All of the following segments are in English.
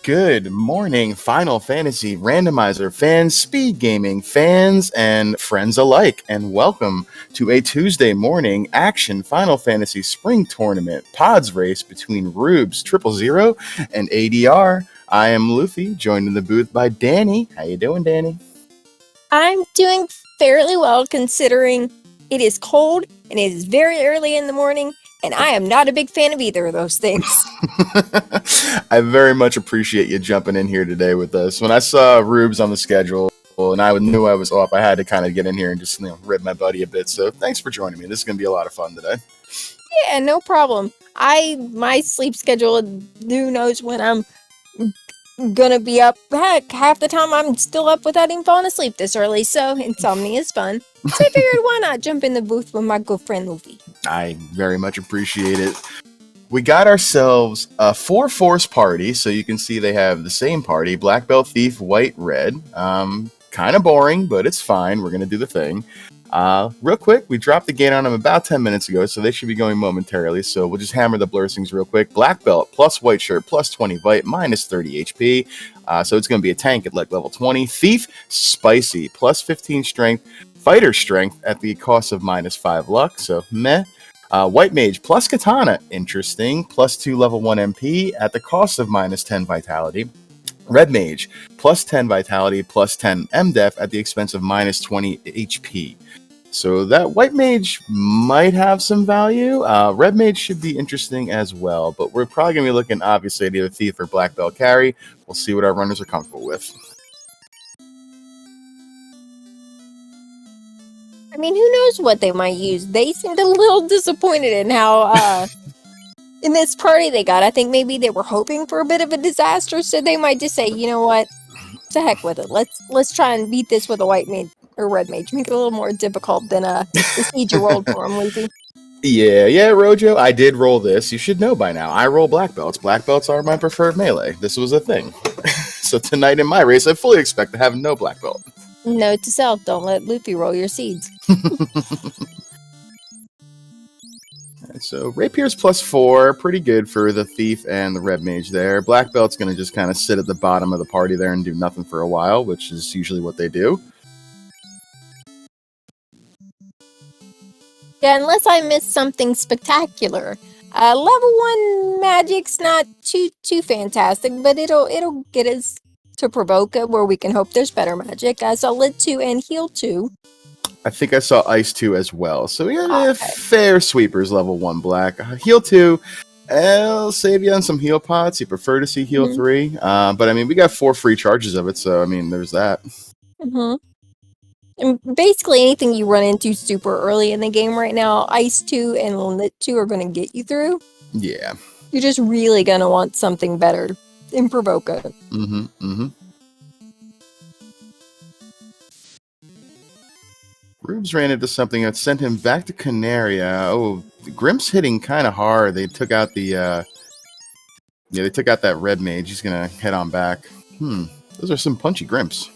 Good morning, Final Fantasy Randomizer fans, speed gaming fans, and friends alike, and welcome to a Tuesday morning action Final Fantasy Spring Tournament pods race between rubes000 and ADR. I am Luffy, joined in the booth by Danny. How you doing, Danny? I'm doing fairly well considering it is cold and it is very early in the morning, and I am not a big fan of either of those things. I very much appreciate you jumping in here today with us. When I saw Rubes on the schedule and I knew I was off, I had to kind of get in here and just rib my buddy a bit. So thanks for joining me. This is going to be a lot of fun today. Yeah, no problem. My sleep schedule, who knows when I'm gonna be up. Heck, half the time I'm still up without even falling asleep this early, so insomnia is fun. So I figured why not jump in the booth with my good friend Luffy. I very much appreciate it. We got ourselves a 4-force party, so you can see they have the same party: Black Belt, Thief, White, Red. Kind of boring, but it's fine. We're going to do the thing. Real quick, we dropped the gate on them about 10 minutes ago, so they should be going momentarily. So we'll just hammer the blessings real quick. Black Belt plus White Shirt plus 20 Vite minus 30 HP. So it's going to be a tank at level 20. Thief, Spicy plus 15 Strength. Fighter Strength at the cost of minus 5 Luck, so meh. White Mage plus Katana, interesting, plus 2 level 1 MP at the cost of minus 10 Vitality. Red Mage plus 10 Vitality plus 10 MDef at the expense of minus 20 HP. So that White Mage might have some value. Red Mage should be interesting as well, but we're probably going to be looking, obviously, at either Thief or Black Belt carry. We'll see what our runners are comfortable with. I mean, who knows what they might use? They seemed a little disappointed in how, in this party they got. I think maybe they were hoping for a bit of a disaster, so they might just say, you know what, to heck with it. Let's try and beat this with a white mage or red mage. Make it a little more difficult than the siege you rolled for him, Luffy. Yeah, Rojo, I did roll this. You should know by now. I roll black belts. Black belts are my preferred melee. This was a thing. So tonight in my race, I fully expect to have no black belt. Note to self, don't let Luffy roll your seeds. So Rapier's plus 4, pretty good for the Thief and the Red Mage there. Black Belt's going to just kind of sit at the bottom of the party there and do nothing for a while, which is usually what they do. Yeah, unless I missed something spectacular. Level 1 magic's not too fantastic, but it'll get us to provoke it where we can hope there's better magic. I saw Lit 2 and Heal 2. I think I saw Ice 2 as well. So we got fair sweepers level 1 black. Heal 2, I'll save you on some heal pots. You prefer to see Heal 3. But I mean, we got 4 free charges of it, so I mean, there's that. And basically anything you run into super early in the game right now, Ice 2 and Lit 2 are going to get you through. Yeah. You're just really going to want something better in provoke it. Rubes ran into something that sent him back to Canaria. Oh, Grimp's hitting kind of hard. They took out the they took out that Red Mage. He's gonna head on back. Those are some punchy Grimps.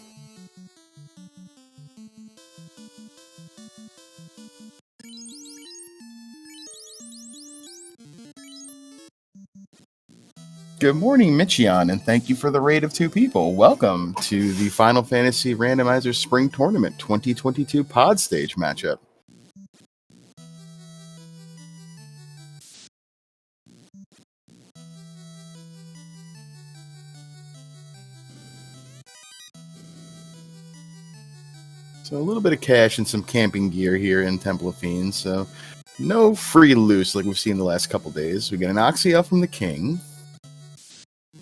Good morning, Michion, and thank you for the raid of 2 people. Welcome to the Final Fantasy Randomizer Spring Tournament 2022 Pod Stage matchup. So a little bit of cash and some camping gear here in Temple of Fiends. So no free loose like we've seen the last couple days. We get an Oxy Elf from the King.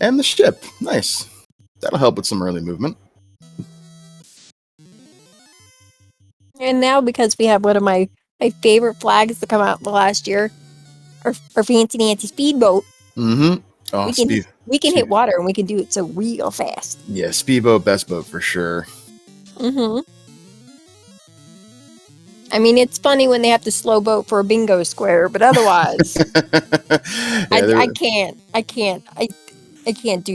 And the ship. Nice. That'll help with some early movement. And now, because we have one of my favorite flags to come out the last year, our Fancy Nancy Speedboat. Oh, we can hit water, and we can do it so real fast. Yeah, Speedboat, best boat for sure. I mean, it's funny when they have to slow boat for a bingo square, but otherwise, I can't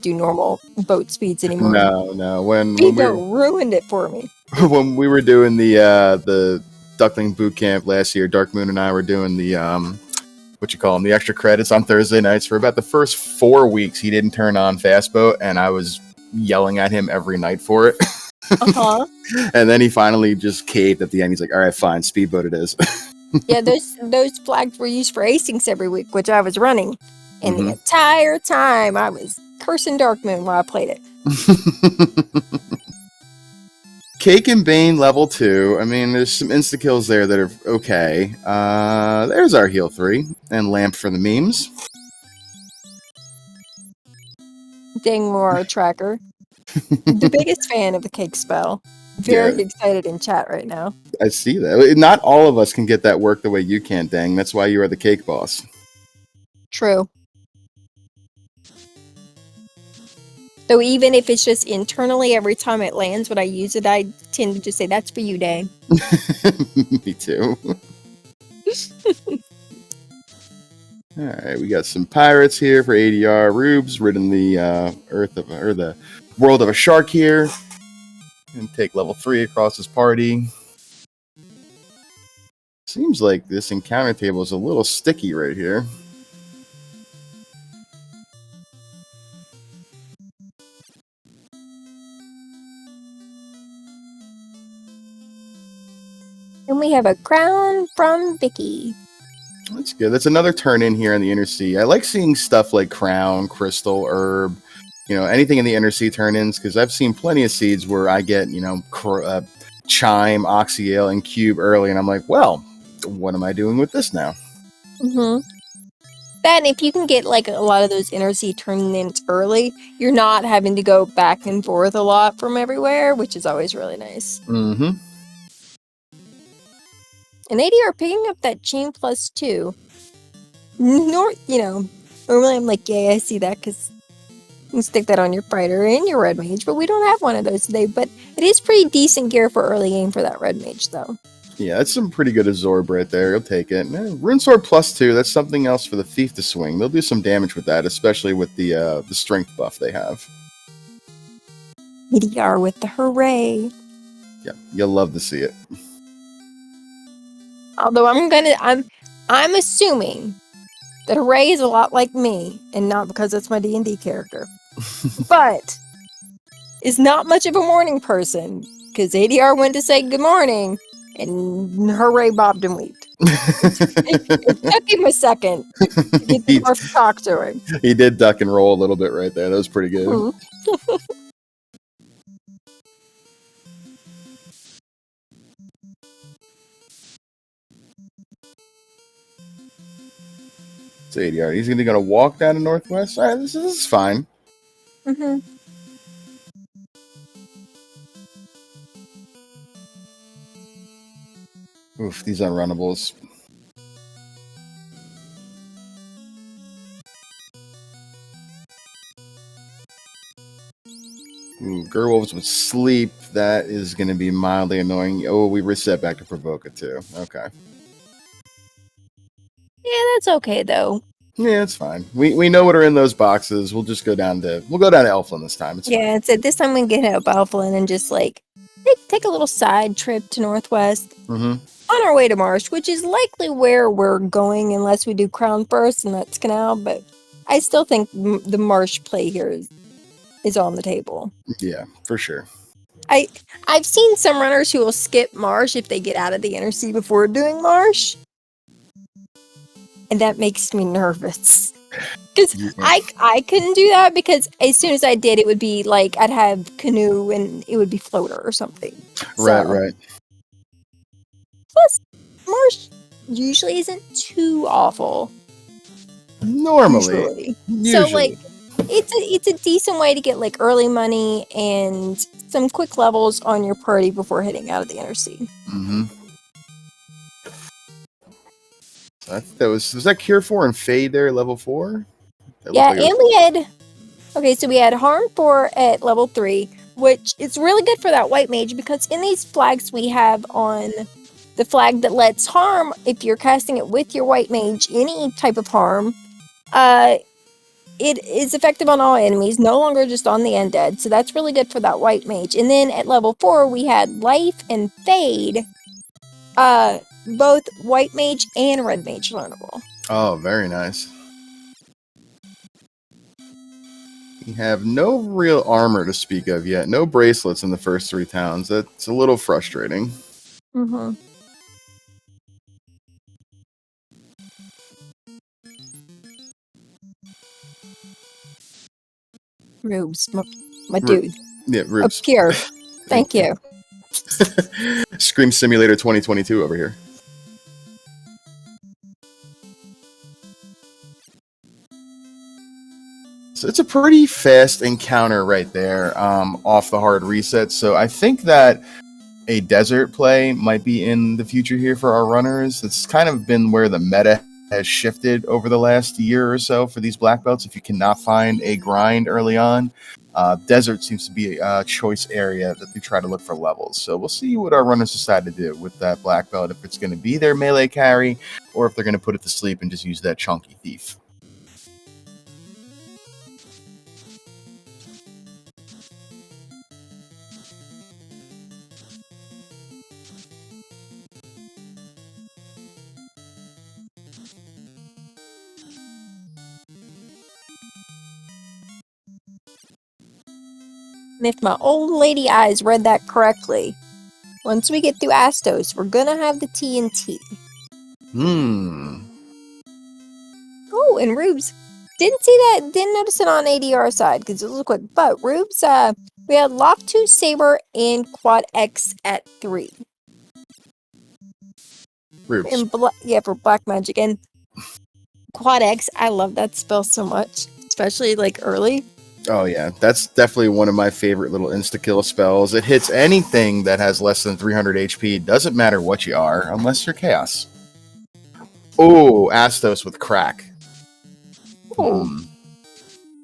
do normal boat speeds anymore. No. When Speedboat ruined it for me. When we were doing the Duckling Boot Camp last year, Dark Moon and I were doing the the extra credits on Thursday nights. For about the first 4 weeks, he didn't turn on Fastboat, and I was yelling at him every night for it. Uh-huh. And then he finally just caved at the end. He's like, all right, fine, Speedboat it is. Yeah, those flags were used for Hastings every week, which I was running. And the Mhm. entire time I was cursing Darkmoon while I played it. Cake and Bane level 2. I mean, there's some insta-kills there that are okay. There's our heal 3. And Lamp for the memes. Dangmore Tracker. The biggest fan of the cake spell. Very excited in chat right now. I see that. Not all of us can get that work the way you can, Dang. That's why you are the cake boss. True. Though even if it's just internally, every time it lands when I use it, I tend to just say, that's for you, Dang. Me too. Alright, we got some pirates here for ADR. Rubes, ridding the the world of a shark here. And take level 3 across his party. Seems like this encounter table is a little sticky right here. And we have a crown from Vicky. That's good. That's another turn in here in the Inner Sea. I like seeing stuff like crown, crystal, herb, anything in the Inner Sea turn-ins, because I've seen plenty of seeds where I get, chime, oxyale, and cube early, and I'm like, well, what am I doing with this now? Mm-hmm. That, and if you can get like a lot of those Inner Sea turn-ins early, you're not having to go back and forth a lot from everywhere, which is always really nice. Mm-hmm. And ADR picking up that chain +2. Normally I'm like, yeah, I see that because you can stick that on your fighter and your red mage, but we don't have one of those today. But it is pretty decent gear for early game for that red mage, though. Yeah, that's some pretty good Absorb right there. You'll take it. Rune Sword +2, that's something else for the Thief to swing. They'll do some damage with that, especially with the strength buff they have. ADR with the hooray. Yeah, you'll love to see it. Although I'm assuming that Hooray is a lot like me, and not because it's my D&D character, but is not much of a morning person, because ADR went to say good morning, and Hooray bobbed and weaved. It took him a second to get the Marsh to talk to him. He did duck and roll a little bit right there. That was pretty good. Mm-hmm. It's ADR. He's going to walk down to Northwest. All right, this is fine. Mm-hmm. Oof, these unrunnables. Ooh, Gerwolves with sleep. That is going to be mildly annoying. Oh, we reset back to Provoke it too. Okay. Yeah, that's okay though. Yeah, it's fine. We know what are in those boxes. We'll just go down to Elflin this time. It's Yeah, it's this time we can get up Elflin and just like take a little side trip to Northwest. Mm-hmm. On our way to Marsh, which is likely where we're going unless we do Crown first, and that's Canal, but I still think the Marsh play here is on the table. Yeah, for sure. I've seen some runners who will skip Marsh if they get out of the Inner Sea before doing Marsh, and that makes me nervous. Because I couldn't do that, because as soon as I did, it would be like I'd have canoe and it would be floater or something. Right. Plus, Marsh usually isn't too awful. Normally. So, like, it's a decent way to get, like, early money and some quick levels on your party before heading out of the Inner Sea. Mm-hmm. I think that was that Cure 4 and Fade there at level 4? Yeah, and we had... Okay, so we had Harm 4 at level 3, which is really good for that White Mage, because in these flags we have on the flag that lets harm, if you're casting it with your White Mage, any type of harm, it is effective on all enemies, no longer just on the undead, so that's really good for that White Mage. And then at level 4, we had Life and Fade, both White Mage and Red Mage learnable. Oh, very nice. You have no real armor to speak of yet. No bracelets in the first 3 towns. That's a little frustrating. Mm-hmm. Rubes, my Ru- dude. yeah, Up Rubes. here. Thank Thank you. you. Scream Simulator 2022 over here. So it's a pretty fast encounter right there, off the hard reset. So I think that a desert play might be in the future here for our runners. It's kind of been where the meta has shifted over the last year or so for these black belts. If you cannot find a grind early on, desert seems to be a choice area that they try to look for levels. So we'll see what our runners decide to do with that black belt, if it's going to be their melee carry or if they're going to put it to sleep and just use that chunky thief. And if my old lady eyes read that correctly, once we get through Astos, we're gonna have the TNT. Oh, and Rubes. Didn't see that, didn't notice it on ADR side because it was quick. But Rubes, we had Loft 2 Saber and Quad X at 3. Rubes. And yeah, for Black Magic. And Quad X, I love that spell so much, especially like early. Oh yeah, that's definitely one of my favorite little insta-kill spells. It hits anything that has less than 300 HP. Doesn't matter what you are, unless you're Chaos. Oh, Astos with crack. Oh.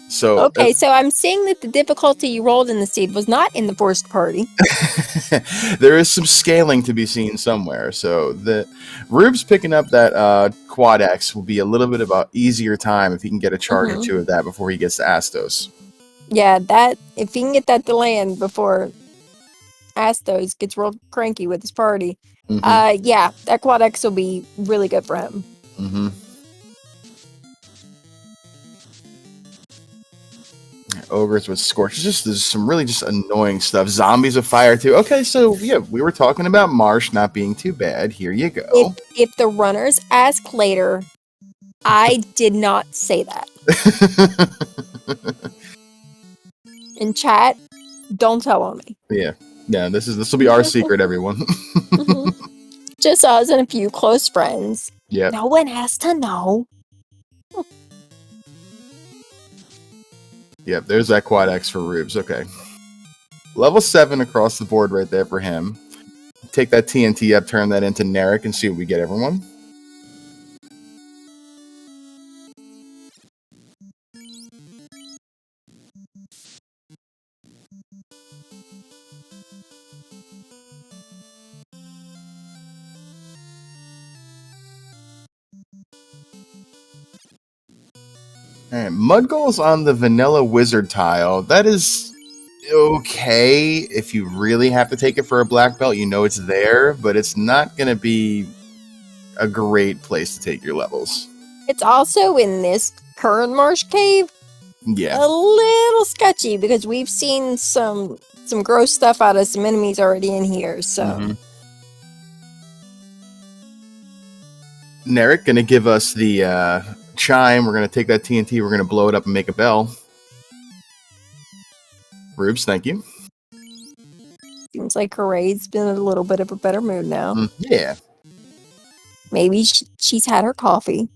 So Okay, so I'm seeing that the difficulty you rolled in the seed was not in the forced party. there is some scaling to be seen somewhere. So the Rube's picking up that Quad X will be a little bit of an easier time if he can get a charge or two of that before he gets to Astos. Yeah, that if he can get that to land before Astos gets real cranky with his party. Yeah, that Quad X will be really good for him. Ogres with Scorch. There's some really just annoying stuff. Zombies of fire too. Okay, so yeah, we were talking about Marsh not being too bad. Here you go. If the runners ask later, I did not say that. In chat, don't tell on me. Yeah. This will be our secret, everyone. Just us and a few close friends. Yeah. No one has to know. Yep, there's that Quad X for Rubes. Okay. Level 7 across the board right there for him. Take that TNT up, turn that into Narek, and see what we get, everyone. Alright, Mudgoal's on the Vanilla Wizard tile. That is okay if you really have to take it for a black belt. You know it's there, but it's not going to be a great place to take your levels. It's also in this current Marsh cave. Yeah. A little sketchy because we've seen some gross stuff out of some enemies already in here, so. Narek gonna give us the chime. We're gonna take that TNT. We're gonna blow it up and make a bell. Rubes, thank you. Seems like Hooray!'s been in a little bit of a better mood now. Yeah. Maybe she's had her coffee.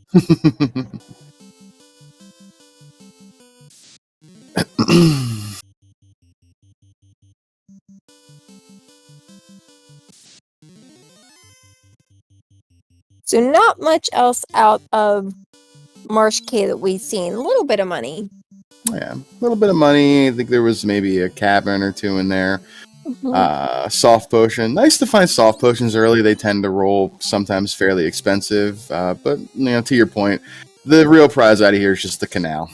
So not much else out of Marsh Cave that we've seen. A little bit of money. Yeah, a little bit of money. I think there was maybe a cabin or two in there. Soft potion. Nice to find soft potions early. They tend to roll sometimes fairly expensive. But to your point, the real prize out of here is just the canal.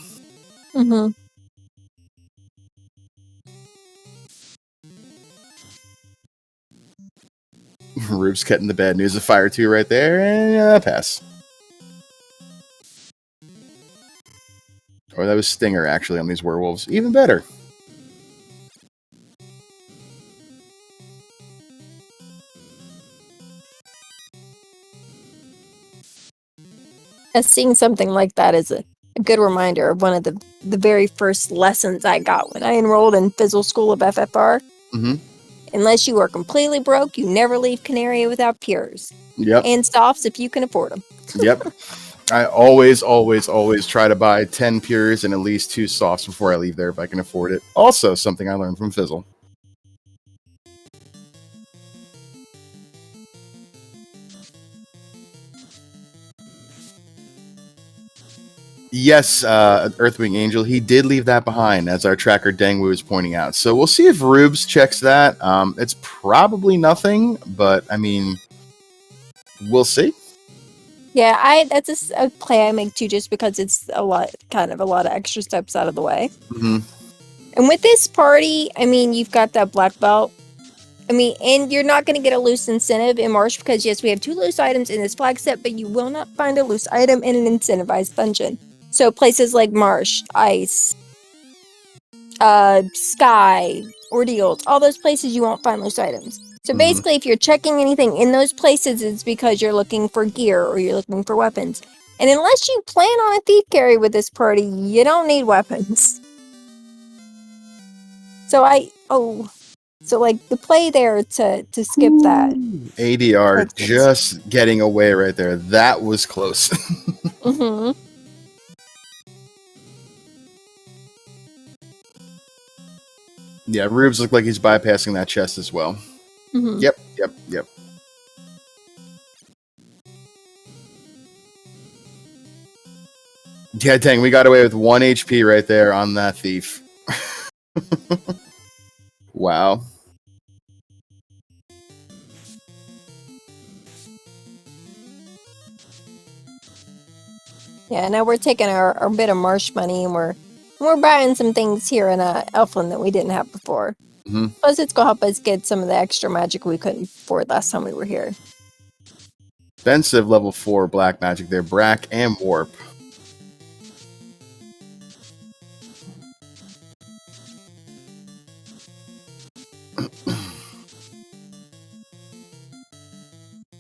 Rubes getting the bad news of fire too right there, and pass. Or that was Stinger, actually, on these werewolves. Even better. Seeing something like that is a good reminder of one of the very first lessons I got when I enrolled in Fizzle School of FFR. Mm-hmm. Unless you are completely broke, you never leave Canaria without pures. Yep. And softs if you can afford them. Yep. I always try to buy 10 pures and at least 2 softs before I leave there if I can afford it. Also, something I learned from Fizzle. Yes, Earthwing Angel, he did leave that behind, as our tracker Dengwu is pointing out. So we'll see if Rubes checks that. It's probably nothing, but I mean, we'll see. Yeah, that's a play I make too, just because it's a lot of extra steps out of the way. Mm-hmm. And with this party, I mean, you've got that black belt. I mean, and you're not going to get a loose incentive in Marsh because, yes, we have 2 loose items in this flag set, but you will not find a loose item in an incentivized dungeon. So places like Marsh, Ice, Sky, Ordeals, all those places you won't find loose items. So basically, if you're checking anything in those places, it's because you're looking for gear or you're looking for weapons. And unless you plan on a thief carry with this party, you don't need weapons. So like the play there to skip that. ADR That's good. just getting away right there. That was close. Mm-hmm. Yeah, Rubes looked like he's bypassing that chest as well. Mm-hmm. Yep. Yeah, dang, we got away with 1 HP right there on that thief. Wow. Yeah, now we're taking our bit of Marsh money and we're buying some things here in Elfland that we didn't have before. Mm-hmm. Plus, it's gonna help us get some of the extra magic we couldn't afford last time we were here. Expensive level 4 black magic there, Brack and Warp.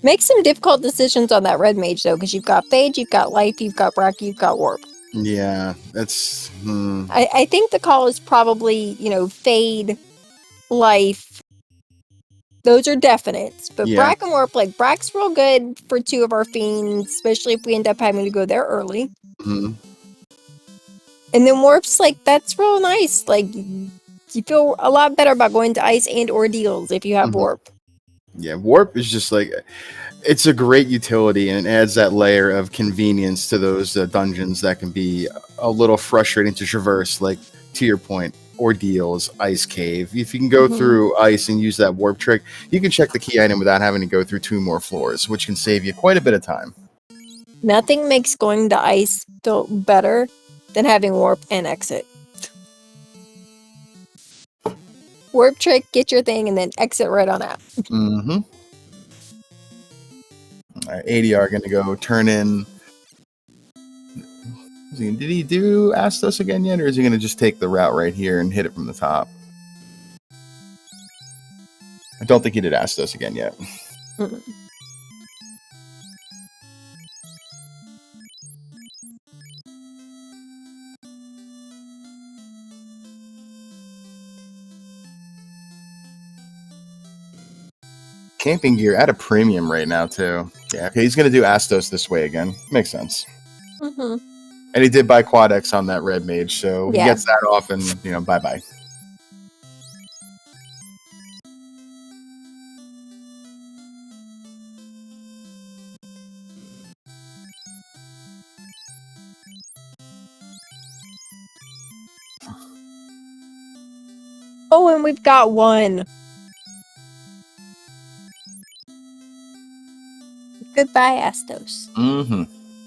Make some difficult decisions on that red mage though, because you've got Phage, you've got Life, you've got Brack, you've got Warp. Yeah, that's... I think the call is probably, Fade, Life. Those are definites. But Yeah. Brack and Warp, like, Brack's real good for 2 of our Fiends, especially if we end up having to go there early. Mm-hmm. And then Warp's, like, that's real nice. Like, you feel a lot better about going to Ice and Ordeals if you have Warp. Yeah, Warp is just like... It's a great utility, and it adds that layer of convenience to those dungeons that can be a little frustrating to traverse, like, to your point, Ordeals, Ice Cave. If you can go through Ice and use that Warp trick, you can check the key item without having to go through 2 more floors, which can save you quite a bit of time. Nothing makes going to Ice feel better than having Warp and Exit. Warp trick, get your thing, and then exit right on out. Mm-hmm. All right, ADR going to go turn in... Did he do Astos again yet, or is he going to just take the route right here and hit it from the top? I don't think he did Astos again yet. Mm-mm. Camping gear at a premium right now, too. Yeah, okay, he's going to do Astos this way again. Makes sense. Mm-hmm. And he did buy Quad X on that red mage, so he Yeah. gets that off and, bye-bye. Oh, and we've got one. Goodbye, Astos. Mm-hmm.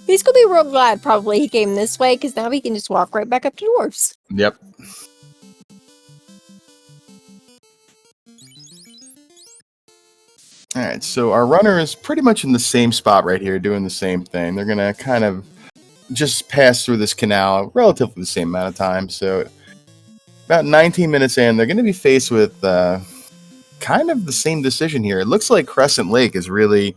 He's gonna be real glad probably he came this way, because now he can just walk right back up to dwarves. Yep. Alright, so our runner is pretty much in the same spot right here, doing the same thing. They're going to kind of just passed through this canal relatively the same amount of time. So about 19 minutes in, they're going to be faced with kind of the same decision here. It looks like Crescent Lake is really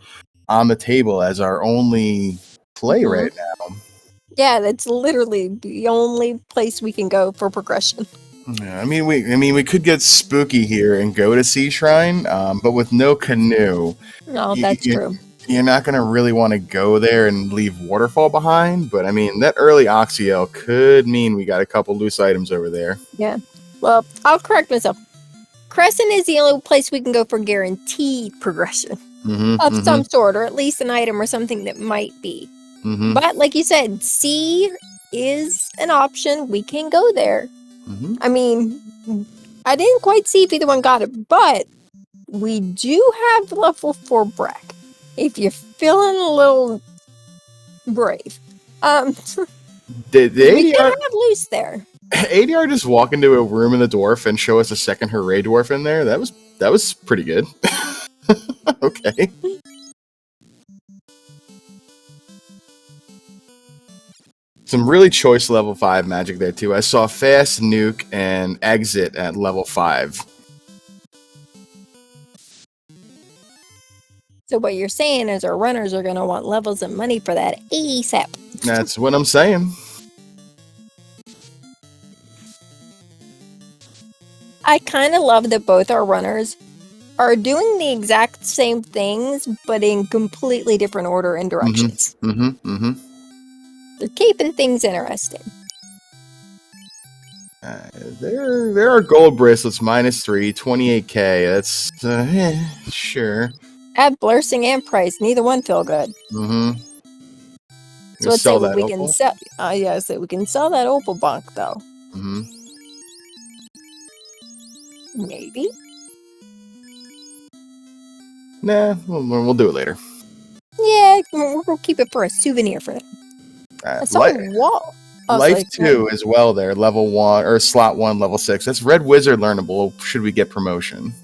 on the table as our only play right now. Yeah, that's literally the only place we can go for progression. Yeah, I mean, we could get spooky here and go to Sea Shrine, but with no canoe, No, you, that's you, true. you're not going to really want to go there and leave Waterfall behind. But I mean, that early Oxyel could mean we got a couple loose items over there. Yeah. Well, I'll correct myself. Crescent is the only place we can go for guaranteed progression of some sort, or at least an item or something that might be. But like you said, C is an option. We can go there. I mean, I didn't quite see if either one got it, but we do have level 4 Brack. If you're feeling a little brave. The we can ADR, have loose there. ADR just walk into a room in the dwarf and show us a second Hooray dwarf in there. That was pretty good. Okay. Some really choice level 5 magic there too. I saw Fast Nuke and Exit at level 5. So what you're saying is our runners are going to want levels and money for that ASAP. That's what I'm saying. I kind of love that both our runners are doing the exact same things, but in completely different order and directions. They're keeping things interesting. There are gold bracelets -3, 28k. That's sure. Add Blursing and Price. Neither one feel good. So let's say we can sell. So we can sell that opal bunk though. Maybe. Nah, we'll do it later. Yeah, we'll keep it for a souvenir for them. That's a wall. Life 2 as well there, level 1, or slot 1, level 6. That's Red Wizard learnable, should we get promotion.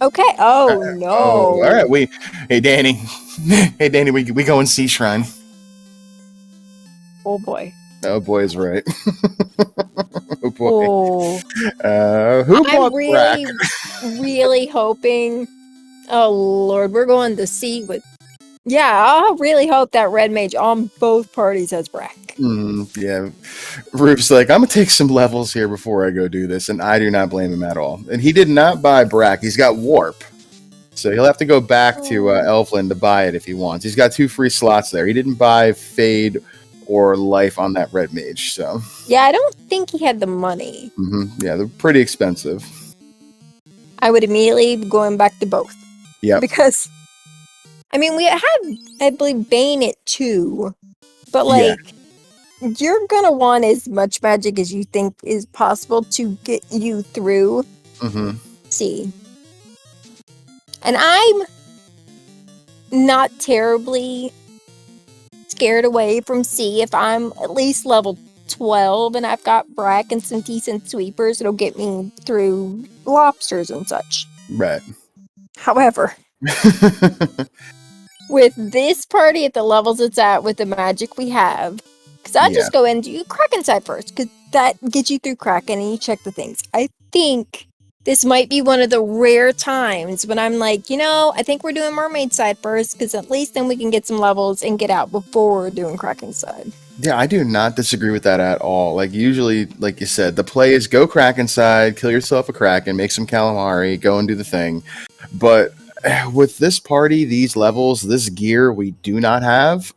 Okay, no. Oh, alright, hey Danny. Hey Danny, we go and Sea Shrine. Oh boy. Oh boy is right. Oh boy. Oh. Who bought Brack? really hoping. Oh Lord, we're going to see with. Yeah, I really hope that Red Mage on both parties has Brack. Yeah. Rube's like, I'm going to take some levels here before I go do this, and I do not blame him at all. And he did not buy Brack. He's got Warp. So he'll have to go back to Elfland to buy it if he wants. He's got 2 free slots there. He didn't buy Fade or Life on that Red Mage, so. Yeah, I don't think he had the money. Yeah, they're pretty expensive. I would immediately be going back to both. Yeah. Because, I mean, we have, I believe, Bane at 2. But, like, you're going to want as much magic as you think is possible to get you through C. And I'm not terribly scared away from C. If I'm at least level 12 and I've got Brack and some decent sweepers, it'll get me through lobsters and such. Right. However, with this party at the levels it's at with the magic we have, because I just go and do Kraken side first, because that gets you through Kraken and you check the things. I think this might be one of the rare times when I'm like, I think we're doing Mermaid side first, because at least then we can get some levels and get out before we're doing Kraken side. Yeah, I do not disagree with that at all. Like, usually, like you said, the play is go Kraken side, kill yourself a Kraken, make some calamari, go and do the thing. But with this party, these levels, this gear we do not have,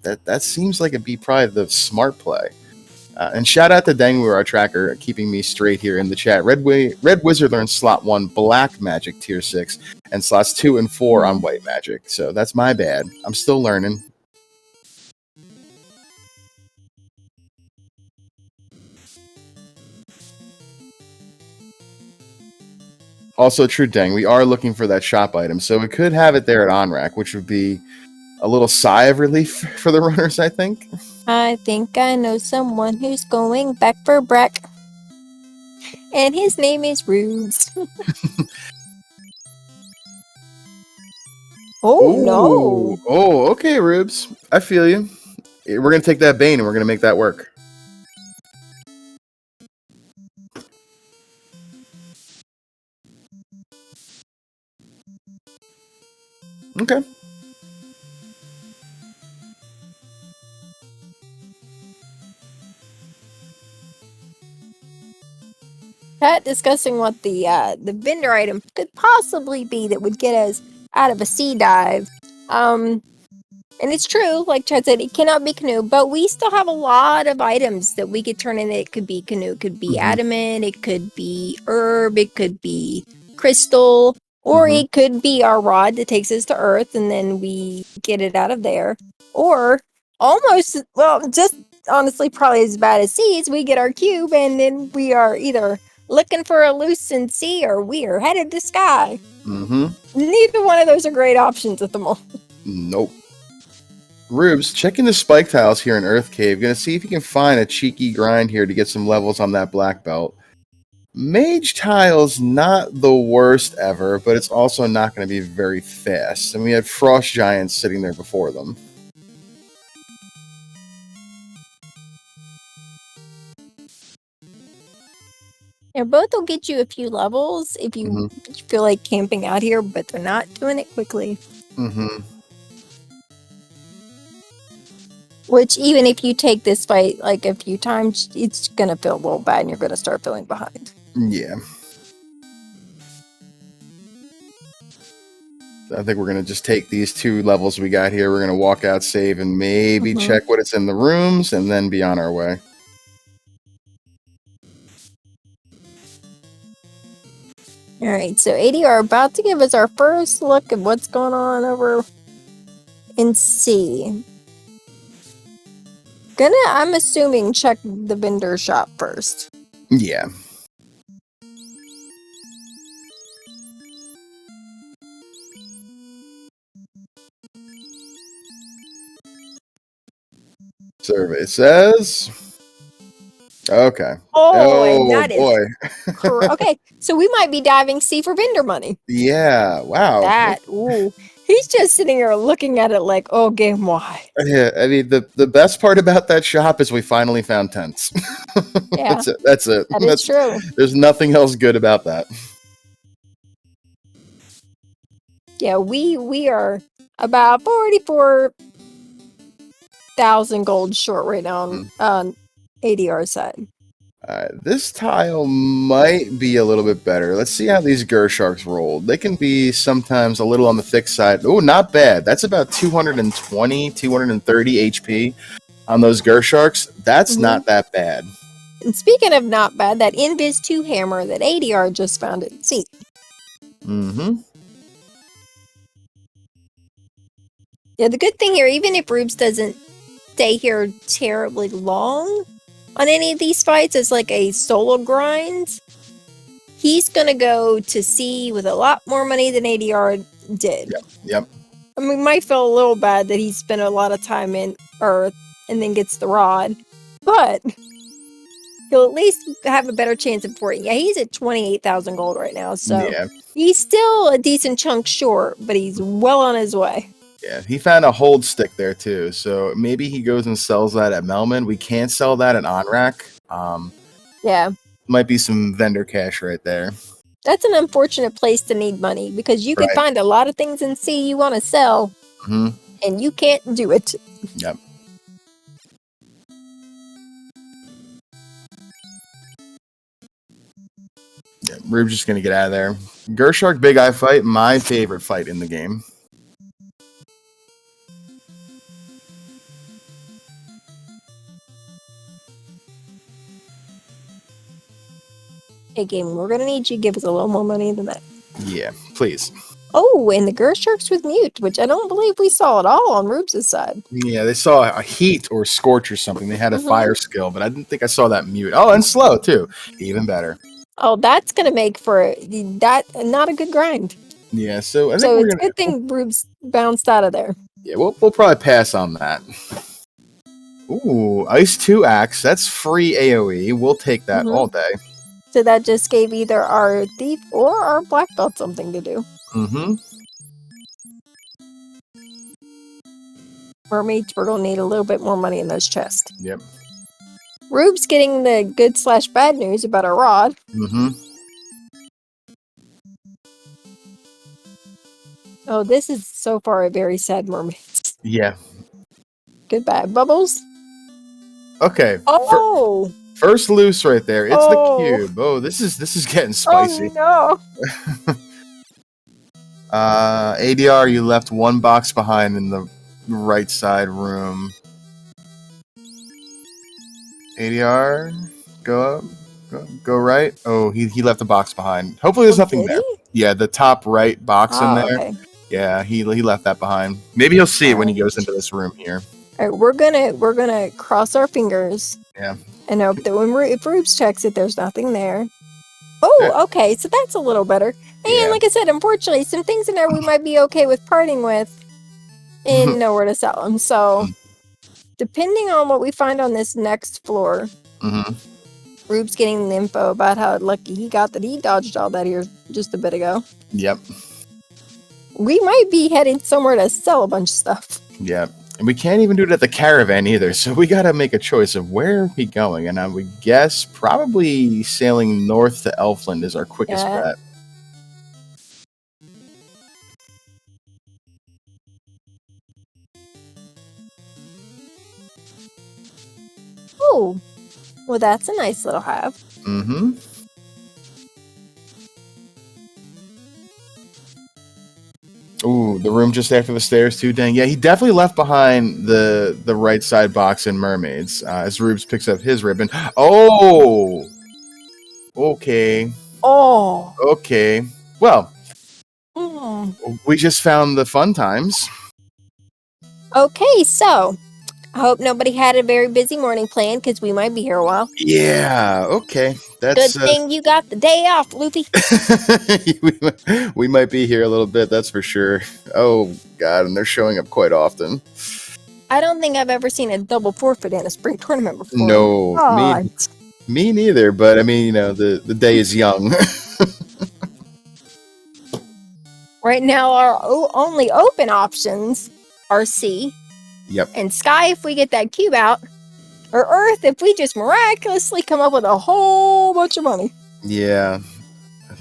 that seems like it'd be probably the smart play. And shout out to Dengwu, our tracker, keeping me straight here in the chat. Red Wizard learns slot 1 Black Magic tier 6, and slots 2 and 4 on White Magic. So that's my bad. I'm still learning. Also, true, Deng, we are looking for that shop item, so we could have it there at OnRack, which would be a little sigh of relief for the runners, I think. I think I know someone who's going back for Brack. And his name is Rubes. Oh Ooh. no. Oh, okay, Rubes. I feel you. We're going to take that Bane and we're going to make that work. Okay. Pat discussing what the vendor item could possibly be that would get us out of a sea dive. And it's true, like Chad said, it cannot be canoe, but we still have a lot of items that we could turn in. It could be canoe, it could be adamant, it could be herb, it could be crystal, or it could be our rod that takes us to Earth and then we get it out of there. Or almost, well, just honestly, probably as bad as seas, we get our cube and then we are either looking for a loosened sea or we are headed to sky. Neither one of those are great options at the moment. Nope. Rubes, checking the spike tiles here in Earth Cave. Gonna see if you can find a cheeky grind here to get some levels on that black belt. Mage tile's not the worst ever, but it's also not going to be very fast. And we had frost giants sitting there before them. Yeah, both will get you a few levels if you feel like camping out here, but they're not doing it quickly. Which, even if you take this fight like a few times, it's gonna feel a little bad and you're gonna start feeling behind. Yeah. I think we're going to just take these 2 levels we got here. We're going to walk out, save, and maybe check what it's in the rooms, and then be on our way. Alright, so ADR about to give us our first look at what's going on over in C. I'm assuming, check the vendor shop first. Yeah. Survey says... Okay. Oh, and that boy. is... Okay, so we might be diving C for vendor money. Yeah, wow. Ooh. He's just sitting here looking at it like, oh, game why? Yeah, I mean, the best part about that shop is we finally found tents. Yeah. That's it. That is true. There's nothing else good about that. Yeah, we are about 44,000 gold short right now on ADR side. This tile might be a little bit better. Let's see how these Gersharks rolled. They can be sometimes a little on the thick side. Oh, not bad. That's about 220, 230 HP on those Gersharks. That's not that bad. And speaking of not bad, that Invis 2 hammer that ADR just found at sea. Yeah, the good thing here, even if Rubes doesn't stay here terribly long on any of these fights as like a solo grind, he's gonna go to sea with a lot more money than ADR did. Yep. I mean, might feel a little bad that he spent a lot of time in Earth and then gets the rod, but he'll at least have a better chance of porting. Yeah, he's at 28,000 gold right now, so he's still a decent chunk short, but he's well on his way. Yeah, he found a hold stick there too, so maybe he goes and sells that at Melman. We can't sell that at Onrak. Yeah. Might be some vendor cash right there. That's an unfortunate place to need money, because you can find a lot of things in C you want to sell, and you can't do it. Yep. Yeah, Rube's just gonna get out of there. Gershark Big Eye fight, my favorite fight in the game. Hey, game, we're gonna need you to give us a little more money than that. Yeah, please. Oh, and the Gersharks with mute, which I don't believe we saw at all on Rubes' side. Yeah, they saw a heat or scorch or something. They had a fire skill, but I didn't think I saw that mute. Oh, and slow too. Even better. Oh, that's gonna make for that not a good grind. Yeah, so I think so it's a good thing Rubes bounced out of there. Yeah, we'll probably pass on that. Ooh, Ice 2 Axe. That's free AoE. We'll take that all day. So that just gave either our thief or our black belt something to do. Mermaid Turtle need a little bit more money in those chests. Yep. Rube's getting the good/bad news about our rod. Mm-hmm. Oh, this is so far a very sad mermaid. Yeah. Goodbye. Bubbles? Okay. Oh! First loose right there. It's the Oh. cube. Oh, this is getting spicy. Oh, no! ADR, you left one box behind in the right side room. ADR, go up. Go right. Oh, he left a box behind. Hopefully there's nothing Did there. he? Yeah, the top right box in Oh, there. okay. Yeah, he left that behind. Maybe he'll see it when he Alright. goes into this room here. Alright, we're gonna cross our fingers. Yeah. And hope that if Rubes checks it, there's nothing there. Oh, okay, so that's a little better. And Yeah. like I said, unfortunately, some things in there we might be okay with parting with and nowhere to sell them. So, depending on what we find on this next floor, Mm-hmm. Rube's getting the info about how lucky he got that he dodged all that here just a bit ago. Yep. We might be heading somewhere to sell a bunch of stuff. Yep. And we can't even do it at the caravan either, so we gotta make a choice of where are we going. And I would guess probably sailing north to Elfland is our quickest Yeah. bet. Oh, well, that's a nice little have. Mm-hmm. Ooh, the room just after the stairs too. Dang, yeah, he definitely left behind the right side box in mermaids. As Rubes picks up his ribbon. Oh, okay, Oh. okay. Well, Mm. we just found the fun times. Okay, so I hope nobody had a very busy morning planned because we might be here a while. Yeah, okay. That's Good thing you got the day off, Loopy. we might be here a little bit, that's for sure. Oh god, and they're showing up quite often. I don't think I've ever seen a double forfeit in a spring tournament before. No, me neither, but I mean, you know, the day is young. Right now, our only open options are sea. Yep. And sky if we get that cube out. Or earth if we just miraculously come up with a whole bunch of money. Yeah.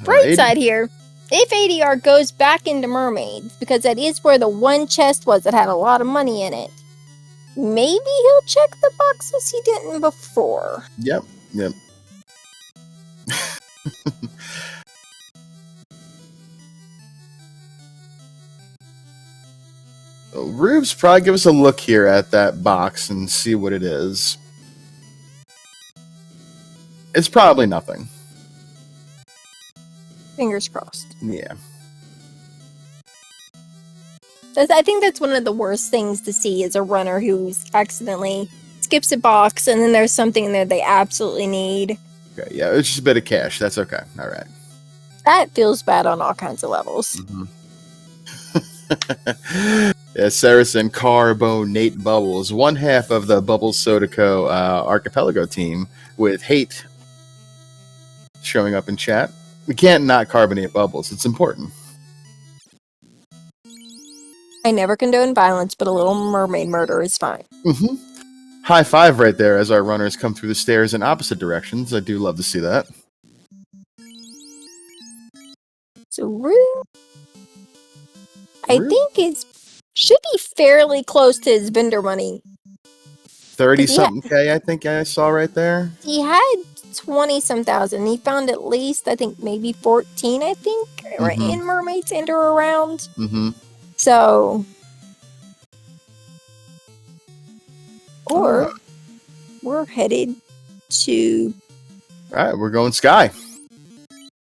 Bright side here, if ADR goes back into mermaids, because that is where the one chest was that had a lot of money in it, maybe he'll check the boxes he didn't before. Yep. Rubes probably give us a look here at that box and see what it is. It's probably nothing. Fingers crossed. Yeah. I think that's one of the worst things to see is a runner who's accidentally skips a box and then there's something in there they absolutely need. Okay, yeah, it's just a bit of cash. That's okay. All right. That feels bad on all kinds of levels. Mm-hmm. Yeah, Saracen, Carbo, Nate Bubbles, one half of the Bubbles Soda Co. Archipelago team with hate showing up in chat. We can't not carbonate Bubbles. It's important. I never condone violence, but a little mermaid murder is fine. Mm-hmm. High five right there as our runners come through the stairs in opposite directions. I do love to see that. So Rube, I think it should be fairly close to his vendor money. 30-something K, I think I saw right there. He had 20-some thousand. He found at least, I think, maybe 14, I think, right in mermaids and or around. Mm-hmm. So, or we're headed to All right, we're going Sky.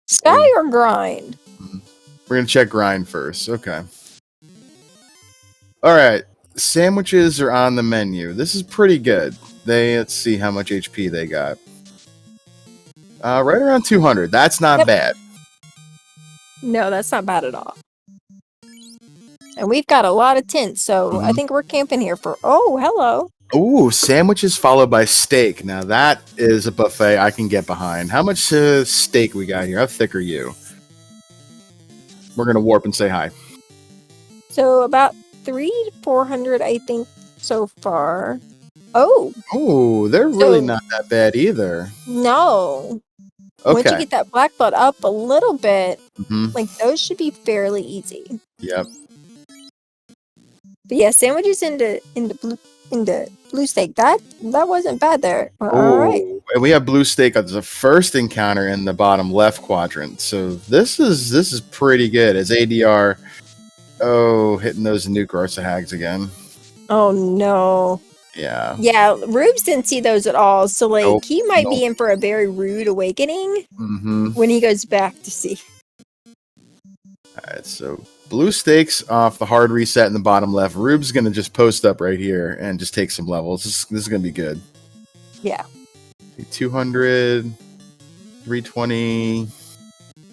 Sky or Grind. We're gonna check Grind first. Okay. All right, sandwiches are on the menu. This is pretty good. Let's see how much HP they got. Right around 200. That's not bad. No, that's not bad at all. And we've got a lot of tents, so I think we're camping here for. Oh, hello. Ooh, sandwiches followed by steak. Now that is a buffet I can get behind. How much steak we got here? How thick are you? We're gonna warp and say hi. So about 300 to 400, I think, so far. Oh, Oh, they're really So- not that bad either. no. Once you Okay. get that black belt up a little bit, Hmm. like those should be fairly easy. Yep. But yeah, sandwiches into blue steak. That wasn't bad there. All right. Oh, and we have blue steak as the first encounter in the bottom left quadrant. So this is pretty good. As ADR, hitting those nuke Arsahags again. Oh no. Yeah. Yeah, Rubes didn't see those at all. So like Nope, he might be nope. in for a very rude awakening Mm-hmm. when he goes back to see. All right, so blue steaks off the hard reset in the bottom left. Rube's gonna just post up right here and just take some levels. This is gonna be good. Yeah. 200, 320.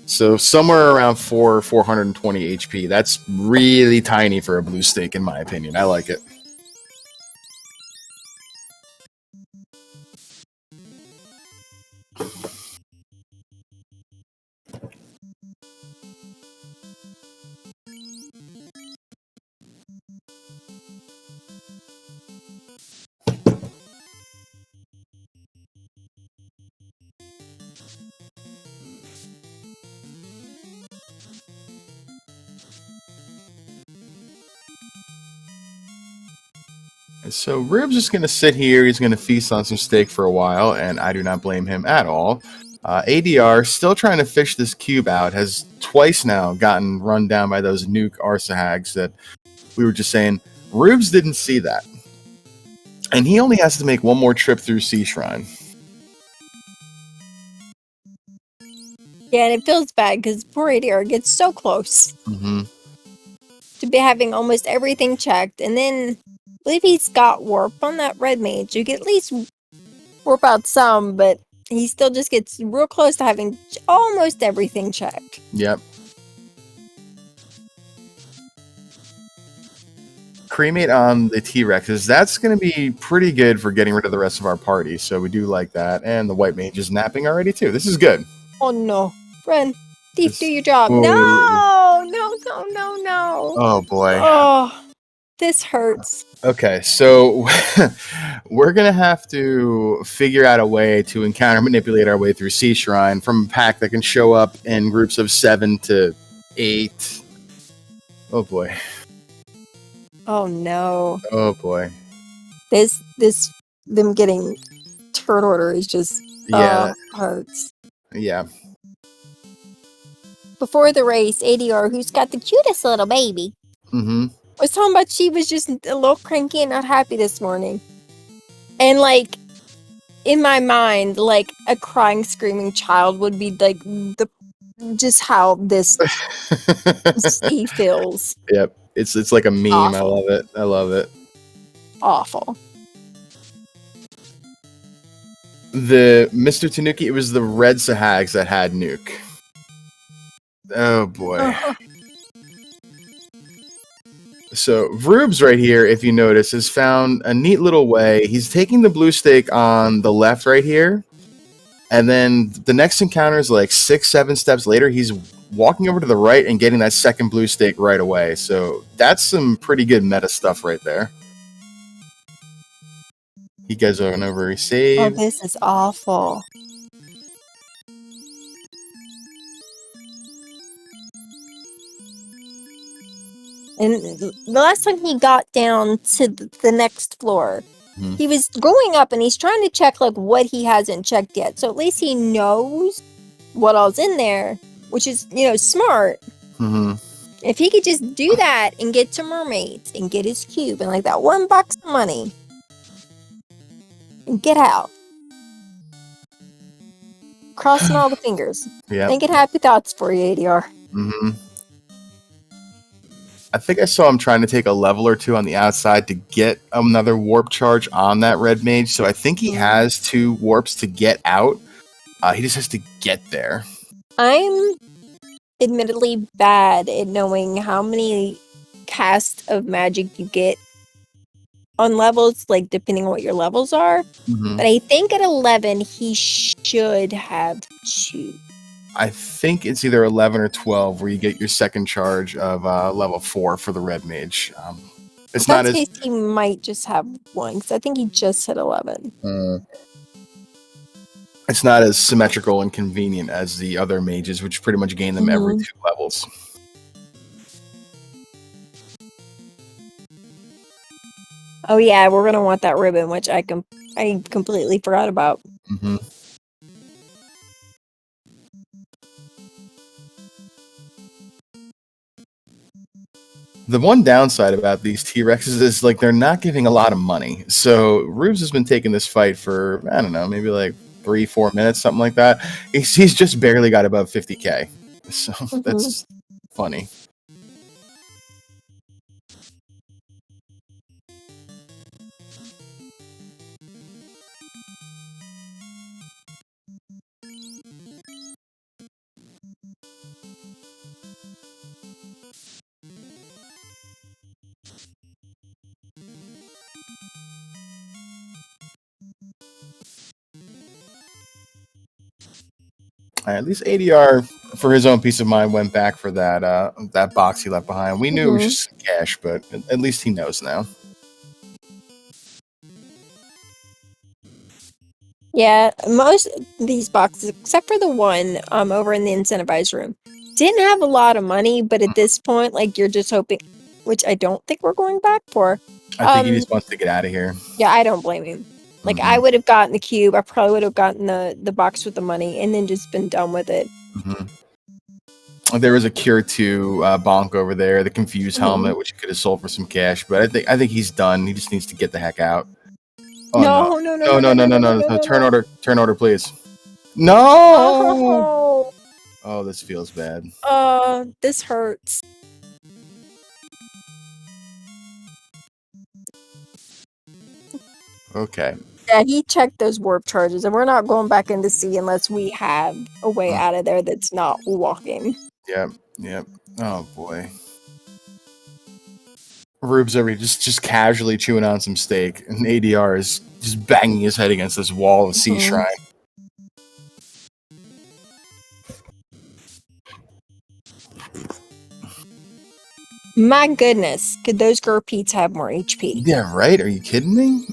So somewhere around 420 HP. That's really tiny for a blue steak, in my opinion. I like it. So Rib's just going to sit here. He's going to feast on some steak for a while, and I do not blame him at all. ADR, still trying to fish this cube out, has twice now gotten run down by those nuke Arsahags that we were just saying. Rubes didn't see that. And he only has to make one more trip through Sea Shrine. Yeah, and it feels bad because poor ADR gets so close Mm-hmm. to be having almost everything checked. And then I believe he's got warp on that red mage. You can at least warp out some, but he still just gets real close to having almost everything checked. Yep. Cremate on the T-Rexes. That's going to be pretty good for getting rid of the rest of our party. So we do like that. And the white mage is napping already too. This is good. Oh no. Ren, Thief, This- do your job. Oh. No. Oh boy. Oh, this hurts. Okay, so we're gonna have to figure out a way to encounter manipulate our way through Sea Shrine from a pack that can show up in groups of 7 to 8. Oh boy. Oh no. Oh boy. Them getting turn order is just Yeah. hurts. Yeah. Before the race, ADR, who's got the cutest little baby, Mm-hmm. was talking about she was just a little cranky and not happy this morning. And like in my mind, like a crying, screaming child would be like just how this he feels. Yep. It's like a meme. Awful. I love it. I love it. Awful. The Mr. Tanuki, it was the red Sahags that had nuke. Oh boy. So Rubes right here, if you notice, has found a neat little way. He's taking the blue stake on the left right here. And then the next encounter is like 6-7 steps later. He's walking over to the right and getting that second blue stake right away. So that's some pretty good meta stuff right there. He goes on over, he Oh, saves. this is awful. And the last time he got down to the next floor, Mhm. he was going up and he's trying to check like what he hasn't checked yet. So at least he knows what all's in there, which is, smart. Mm-hmm. If he could just do that and get to mermaids and get his cube and like that $1 of money and get out. Crossing all the fingers. Yeah. Thinking happy thoughts for you, ADR. Mm-hmm. I think I saw him trying to take a level or two on the outside to get another warp charge on that red mage. So I think he has 2 warps to get out. He just has to get there. I'm admittedly bad at knowing how many casts of magic you get on levels, like depending on what your levels are. Mm-hmm. But I think at 11 he should have 2. I think it's either 11 or 12 where you get your second charge of level 4 for the red mage. It's not That's as case he might just have one, because I think he just hit 11. it's not as symmetrical and convenient as the other mages, which pretty much gain them every 2 levels. Oh yeah, we're gonna want that ribbon, which I completely forgot about. Mm-hmm. The one downside about these T-Rexes is like they're not giving a lot of money. So Rubes has been taking this fight for, I don't know, maybe like 3-4 minutes, something like that. He's just barely got above 50k. So that's funny. At least ADR, for his own peace of mind, went back for that box he left behind. We knew it was just cash, but at least he knows now. Yeah, most of these boxes, except for the one over in the incentivized room, didn't have a lot of money, but at this point, like, you're just hoping, which I don't think we're going back for. I think he just wants to get out of here. Yeah, I don't blame him. Like, I would have gotten the cube, I probably would have gotten the box with the money, and then just been done with it. There was a Cure 2 bonk over there, the Confused helmet, which he could have sold for some cash, but I think he's done. He just needs to get the heck out. Oh No. no. Turn order, please. No. Oh, this feels bad. This hurts. Okay. Yeah, he checked those warp charges, and we're not going back in to see unless we have a way out of there that's not walking. Yep. Oh boy. Rubes over here just casually chewing on some steak, and ADR is just banging his head against this wall of Sea Shrine. My goodness, could those Gurpeats have more HP? Yeah, right? Are you kidding me?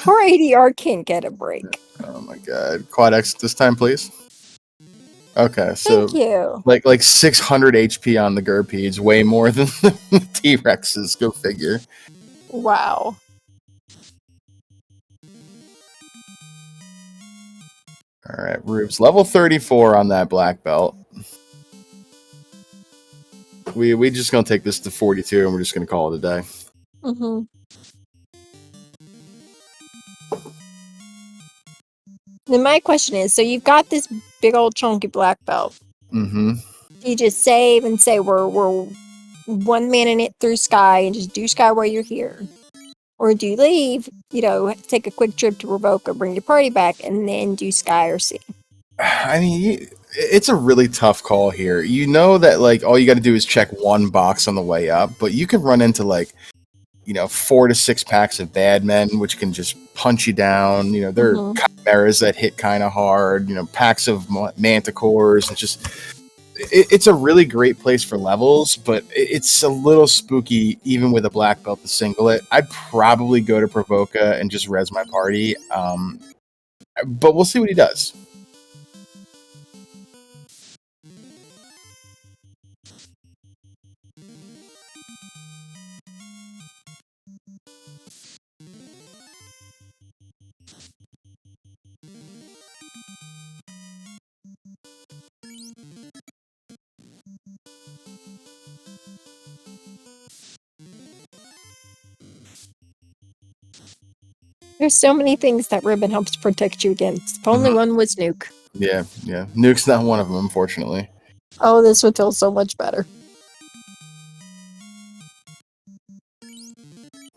Poor ADR can't get a break. Oh my god. Quad X this time, please. Okay, so Thank you. like 600 HP on the Gurpeeds, way more than the T-Rexes. Go figure. Wow. All right, Rubes, level 34 on that black belt. We just gonna take this to 42, and we're just gonna call it a day. Then my question is, so you've got this big old chunky black belt. Do you just save and say we're 1 man in it through Sky and just do Sky while you're here? Or do you leave, take a quick trip to Revoca, bring your party back, and then do Sky or Sea? I mean, it's a really tough call here. You know that, like, all you got to do is check one box on the way up, but you can run into, like, 4 to 6 packs of bad men, which can just punch you down. There are chimeras that hit kind of hard, packs of manticores, and just... It's a really great place for levels, but it's a little spooky even with a black belt to single it. I'd probably go to Provoca and just res my party, but we'll see what he does. There's so many things that ribbon helps protect you against. If only one was Nuke. Yeah. Nuke's not one of them, unfortunately. Oh, this would feel so much better.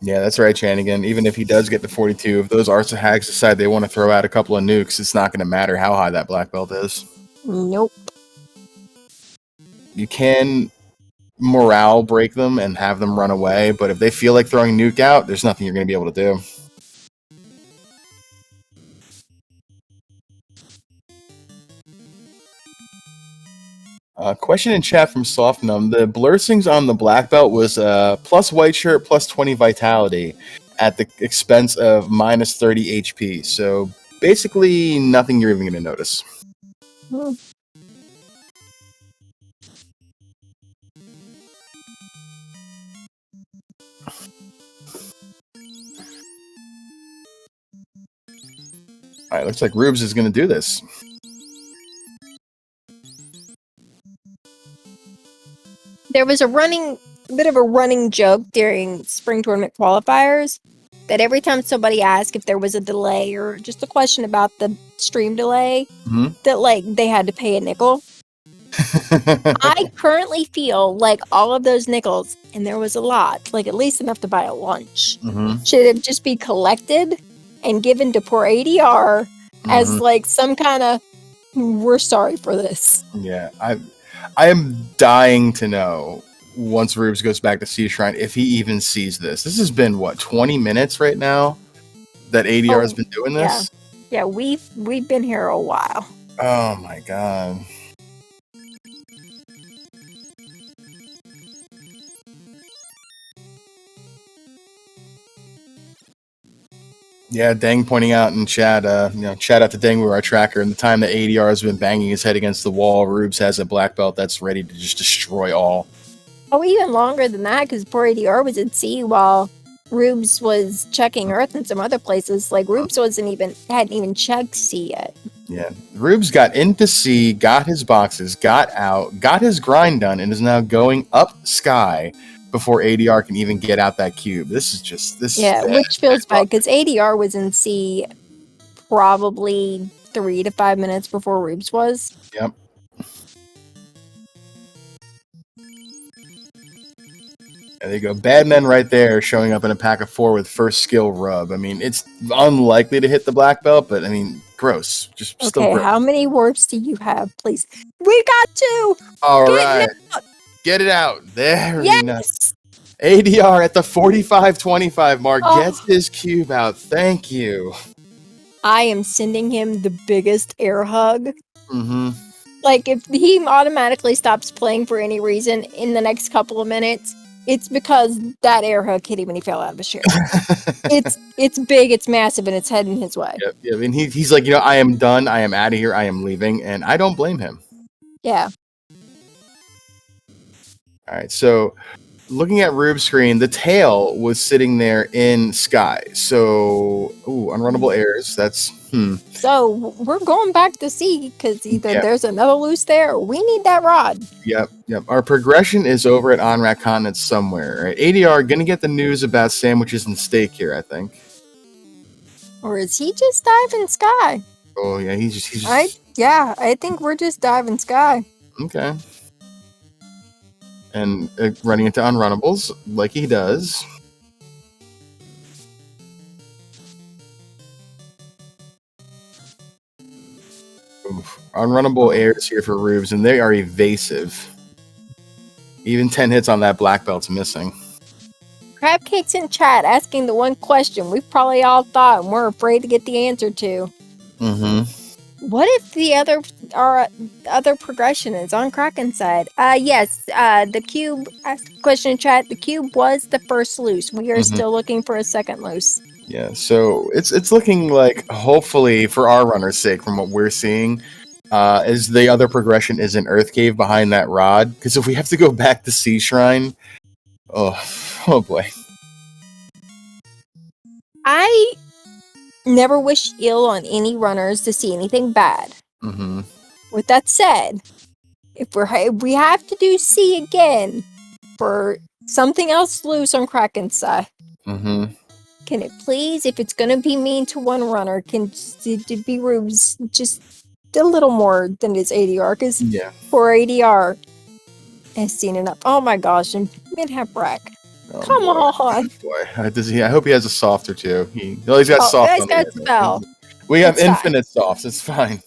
Yeah, that's right, Chanigan. Even if he does get to 42, if those Arsa hags decide they want to throw out a couple of nukes, it's not going to matter how high that black belt is. Nope. You can morale break them and have them run away, but if they feel like throwing nuke out, there's nothing you're going to be able to do. Question in chat from Softnum. The blurrings on the black belt was plus white shirt plus 20 vitality at the expense of minus 30 HP. So basically nothing you're even going to notice. Hmm. All right, looks like Rubes is going to do this. There was a bit of a running joke during spring tournament qualifiers that every time somebody asked if there was a delay or just a question about the stream delay, that like they had to pay a nickel. I currently feel like all of those nickels, and there was a lot, like at least enough to buy a lunch, should have just be collected and given to poor ADR as like some kind of we're sorry for this. Yeah, I am dying to know once Rubes goes back to Sea Shrine if he even sees this. This has been what 20 minutes right now that ADR has been doing this. Yeah, we've been here a while. Oh my god. Yeah, Dang pointing out in chat, shout out to Dang, we're our tracker. In the time that ADR has been banging his head against the wall, Rubes has a black belt that's ready to just destroy all. Oh, even longer than that, because poor ADR was at sea while Rubes was checking Earth and some other places. Like Rubes hadn't even checked sea yet. Yeah, Rubes got into sea, got his boxes, got out, got his grind done, and is now going up sky before ADR can even get out that cube. This is just which feels bad because ADR was in sea probably 3 to 5 minutes before Rubes was. Yep. There you go. Bad men right there showing up in a pack of 4 with first skill rub. I mean, it's unlikely to hit the black belt, but I mean, gross. Just still Okay, gross. how many warps do you have, please? We got 2! All right. Get it out. There we go. Yes! ADR at the 45-25 mark gets his cube out. Thank you. I am sending him the biggest air hug. Mm-hmm. Like, if he automatically stops playing for any reason in the next couple of minutes, it's because that air hug hit him when he fell out of his chair. It's big, it's massive, and it's heading his way. Yep, yep. And he's like, I am done. I am out of here. I am leaving. And I don't blame him. Yeah. All right, so looking at Rube's screen, the tail was sitting there in sky. So, unrunnable airs. That's So we're going back to sea because either there's another loose there or we need that rod. Yep. Our progression is over at Onrak Continent somewhere. Right? ADR gonna get the news about sandwiches and steak here, I think. Or is he just diving sky? Oh yeah, he's just. I think we're just diving sky. Okay. And running into unrunnables like he does. Oof. Unrunnable airs here for Rubes, and they are evasive. Even 10 hits on that black belt's missing. Crabcake's in chat asking the one question we've probably all thought and we're afraid to get the answer to. What if the other progression is on Kraken's side? Yes, the cube asked a question in chat. The cube was the first loose. We are still looking for a second loose. Yeah, so it's looking like, hopefully for our runner's sake, from what we're seeing, is the other progression is an Earth Cave behind that rod. Because if we have to go back to Sea Shrine, oh boy. I never wish ill on any runners to see anything bad. With that said, if we have to do C again for something else loose on Kraken's side, can it please, if it's going to be mean to one runner, can it be Rubes just a little more than it is ADR? Because poor ADR has seen enough. Oh my gosh, and mid-half rack. Come on. Boy, I hope he has a soft or two. He's got soft. He's got spell. We have infinite softs. It's fine.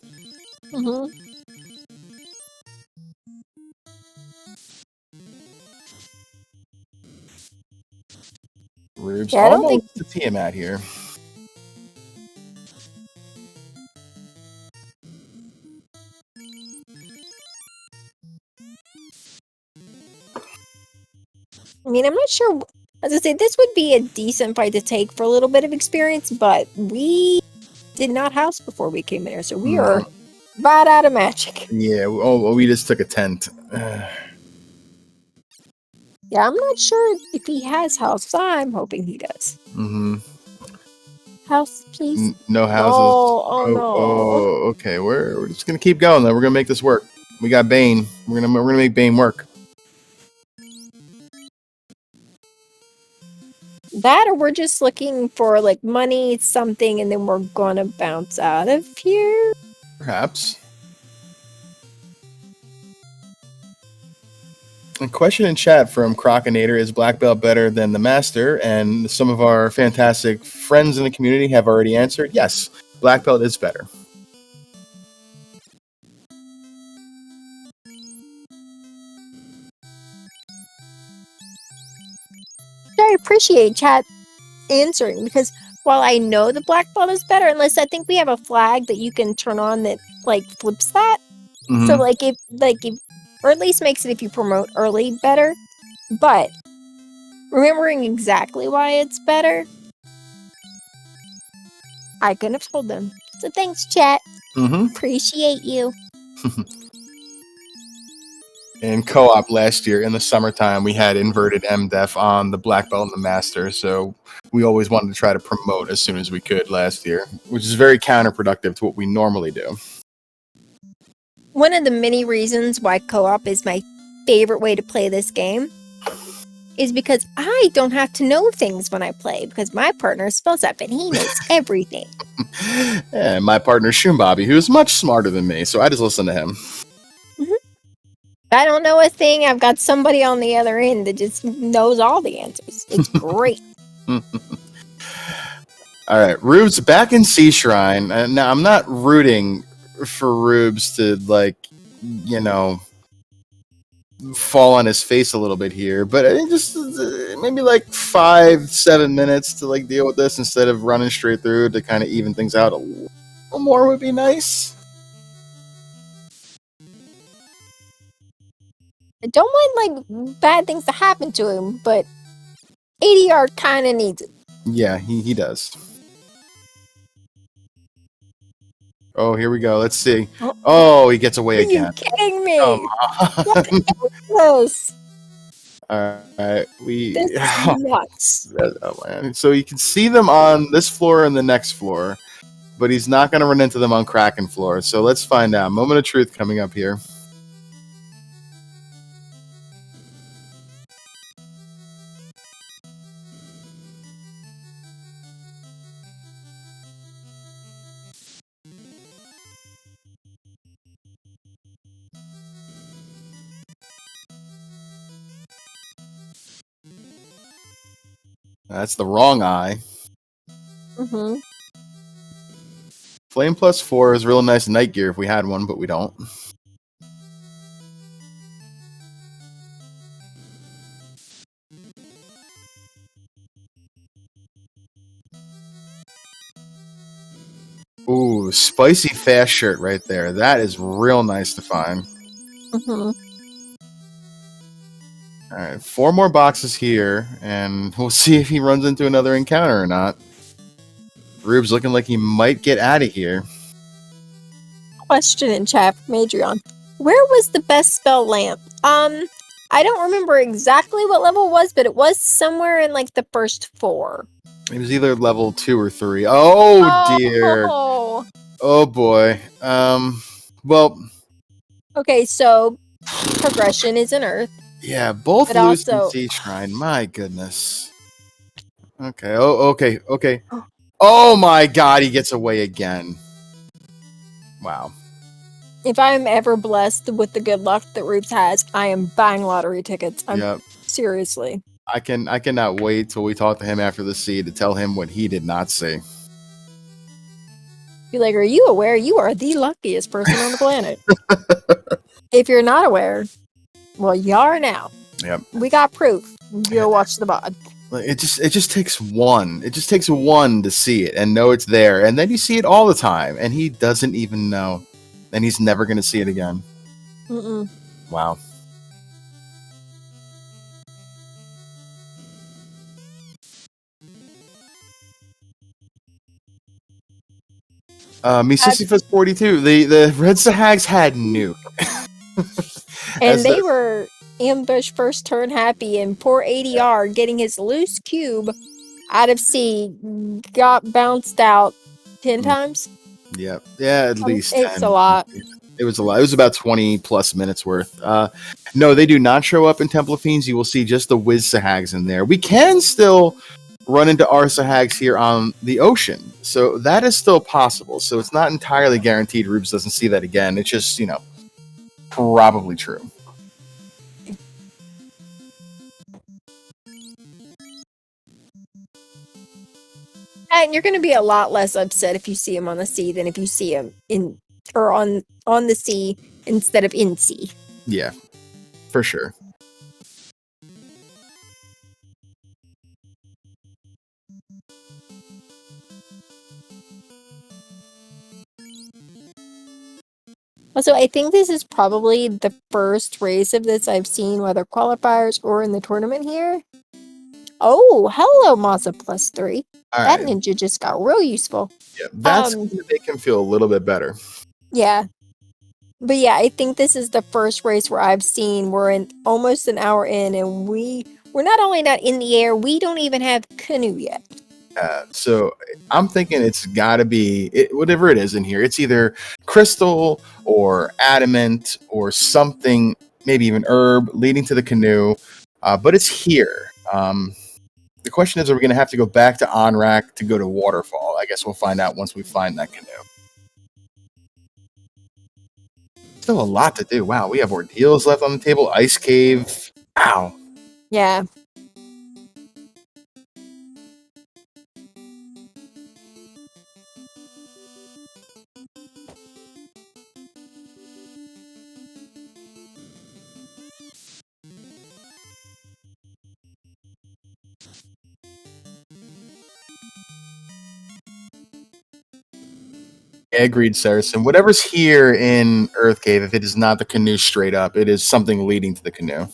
Rubes almost to Tiamat here. I mean, I'm not sure. As I say, this would be a decent fight to take for a little bit of experience, but we did not house before we came in here, so we are right out of magic. Yeah. Oh, we just took a tent. Yeah, I'm not sure if he has house. I'm hoping he does. Mm-hmm. House, please. No houses. Oh no. Okay. We're just gonna keep going. Then we're gonna make this work. We got Bane. We're gonna make Bane work. That or we're just looking for like money, something, and then we're gonna bounce out of here. Perhaps. A question in chat from Crocinator: is Black Belt better than the Master? And some of our fantastic friends in the community have already answered yes. Black Belt is better. I appreciate chat answering because while I know the black belt is better, unless I think we have a flag that you can turn on that like flips that. Mm-hmm. So if or at least makes it if you promote early better. But remembering exactly why it's better, I couldn't have told them. So thanks, chat. Mm-hmm. Appreciate you. In co-op last year in the summertime, we had inverted MDEF on the Black Belt and the Master, so we always wanted to try to promote as soon as we could last year, which is very counterproductive to what we normally do. One of the many reasons why co-op is my favorite way to play this game is because I don't have to know things when I play because my partner is spells up and he knows everything. And my partner Shumbobby, who is much smarter than me, so I just listen to him. If I don't know a thing, I've got somebody on the other end that just knows all the answers. It's great. All right, Rubes back in Sea Shrine. Now I'm not rooting for Rubes to fall on his face a little bit here, but I think just maybe like 5-7 minutes to deal with this instead of running straight through to kind of even things out a little more would be nice. I don't want bad things to happen to him, but ADR kind of needs it. Yeah, he does. Oh, here we go. Let's see. Oh, he gets away again. Are you kidding me? Come What on. is this? All right, This is nuts. Oh, man. So you can see them on this floor and the next floor, but he's not going to run into them on Kraken floor. So let's find out. Moment of truth coming up here. That's the wrong eye. Mm-hmm. Flame plus 4 is real nice night gear if we had one, but we don't. Ooh, spicy fast shirt right there. That is real nice to find. Mm-hmm. All right, 4 more boxes here, and we'll see if he runs into another encounter or not. Rube's looking like he might get out of here. Question in chat from Adrian. Where was the best spell lamp? I don't remember exactly what level it was, but it was somewhere in the first 4. It was either level 2 or 3. Oh dear. Oh boy. Well. Okay, so progression is an Earth. Yeah, both but lose also Sea Shrine. My goodness. Okay. Oh, okay. Oh my God, he gets away again. Wow. If I'm ever blessed with the good luck that Rubes has, I am buying lottery tickets. Seriously. I cannot wait till we talk to him after the sea to tell him what he did not see. Be like, are you aware you are the luckiest person on the planet? If you're not aware, well, you are now. Yep. We got proof. Go watch the VOD. It just takes one. It just takes one to see it and know it's there, and then you see it all the time, and he doesn't even know, and he's never going to see it again. Mm-mm. Wow. Sisyphus 42. The Red Sahags had Nuke. And they were ambush first turn happy, and poor ADR getting his loose cube out of C got bounced out 10 times. Yeah, at least 10. It's a lot. It was a lot. It was about 20 plus minutes worth. No, they do not show up in Temple of Fiends. You will see just the Wiz Sahags in there. We can still run into our Sahags here on the ocean. So that is still possible. So it's not entirely guaranteed Rubes doesn't see that again. It's just, probably true. And you're going to be a lot less upset if you see him on the sea than if you see him on the sea instead of in sea. Yeah, for sure. Also, I think this is probably the first race of this I've seen, whether qualifiers or in the tournament here. Oh, hello, Mazza +3. All that right. ninja just got real useful. Yeah, that's going to make him feel a little bit better. Yeah. But yeah, I think this is the first race where I've seen we're in almost an hour in, and we're not only not in the air, we don't even have canoe yet. So I'm thinking it's got to be whatever it is in here. It's either crystal or adamant or something, maybe even herb leading to the canoe. But it's here. The question is, are we going to have to go back to Onrak to go to Waterfall? I guess we'll find out once we find that canoe. Still a lot to do. Wow, we have ordeals left on the table. Ice cave. Ow. Yeah. Agreed, Saracen. Whatever's here in Earth Cave, if it is not the canoe straight up, it is something leading to the canoe.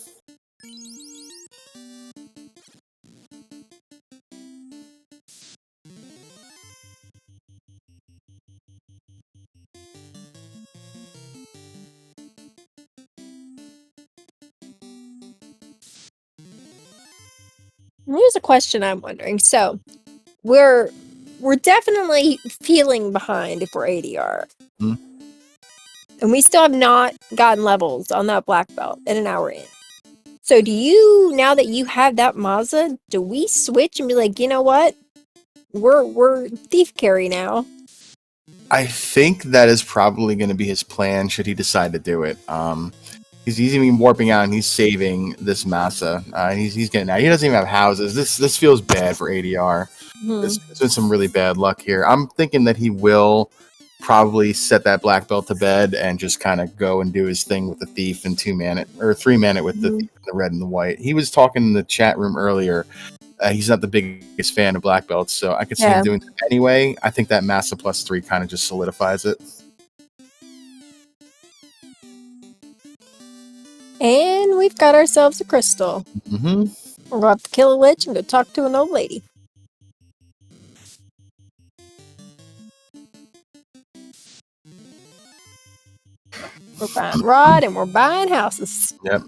Here's a question I'm wondering. So, we're definitely feeling behind if we're ADR. Hmm. And we still have not gotten levels on that black belt in an hour in. So do you, now that you have that Mazda, do we switch and be like, you know what? We're thief carry now. I think that is probably going to be his plan should he decide to do it. He's even warping out and he's saving this massa. He's getting out. He doesn't even have houses. This feels bad for ADR. There's been some really bad luck here. I'm thinking that he will probably set that black belt to bed and just kind of go and do his thing with the thief and 2-man it or 3-man it with the thief, the red and the white. He was talking in the chat room earlier. He's not the biggest fan of black belts, so I could see him doing it anyway. I think that massa +3 kind of just solidifies it. And we've got ourselves a crystal. Mm-hmm. We're going to have to kill a lich and go talk to an old lady. We're buying rod and we're buying houses. Yep.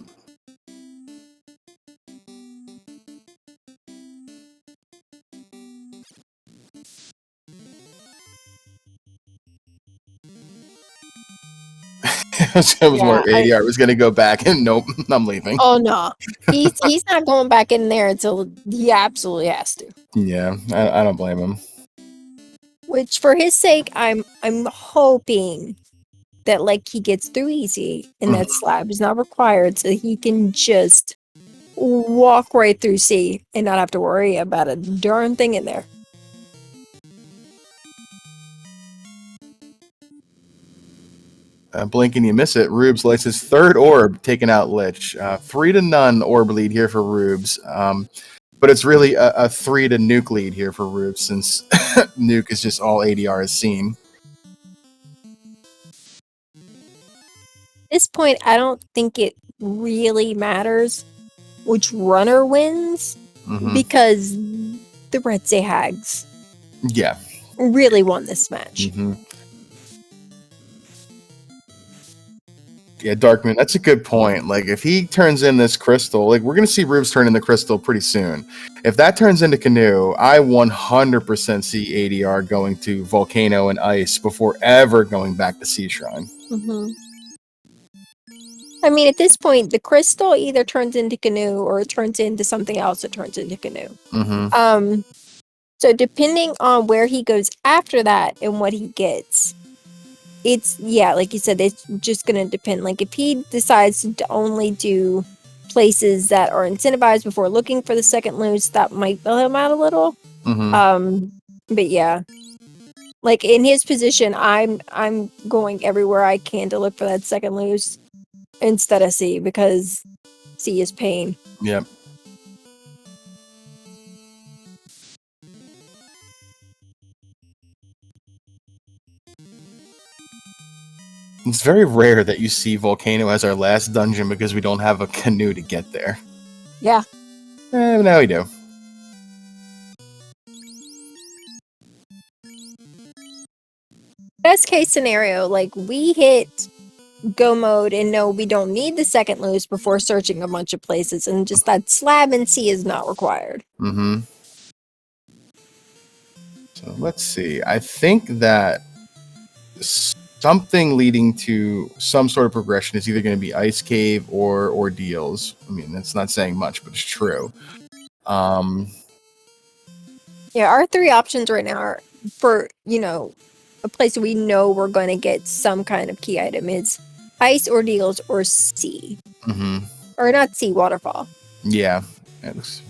I was more ADR was going to go back and nope, I'm leaving. Oh no, he's not going back in there until he absolutely has to. Yeah, I don't blame him. Which, for his sake, I'm hoping that like he gets through easy and that slab is not required, so he can just walk right through C and not have to worry about a darn thing in there. Blink and you miss it. Rubes lights his third orb, taking out Lich. 3-0 orb lead here for Rubes. But it's really a 3 to nuke lead here for Rubes, since nuke is just all ADR has seen. At this point, I don't think it really matters which runner wins, because the Red Say Hags. Yeah, really won this match. Mm-hmm. Yeah, Darkmoon, that's a good point. Like, if he turns in this crystal, like, we're going to see Rubes turn in the crystal pretty soon. If that turns into Canoe, I 100% see ADR going to Volcano and Ice before ever going back to Sea Shrine. Mm-hmm. I mean, at this point, the crystal either turns into Canoe or it turns into something else that turns into Canoe. Mm-hmm. So depending on where he goes after that and what he gets, it's, yeah, like you said, it's just going to depend. Like, if he decides to only do places that are incentivized before looking for the second loose, that might bail him out a little. Mm-hmm. But yeah, like, in his position, I'm going everywhere I can to look for that second loose instead of C, because C is pain. Yep. It's very rare that you see Volcano as our last dungeon because we don't have a canoe to get there. Yeah. Now we do. Best case scenario, like, we hit go mode and no, we don't need the second loose before searching a bunch of places, and just that slab and C is not required. Mm-hmm. So let's see. I think that something leading to some sort of progression is either going to be Ice Cave or Ordeals. I mean, that's not saying much, but it's true. Yeah, our three options right now are for, a place we know we're going to get some kind of key item is Ice, Ordeals, or C. Mm-hmm. Or not C, Waterfall. Yeah. It looks...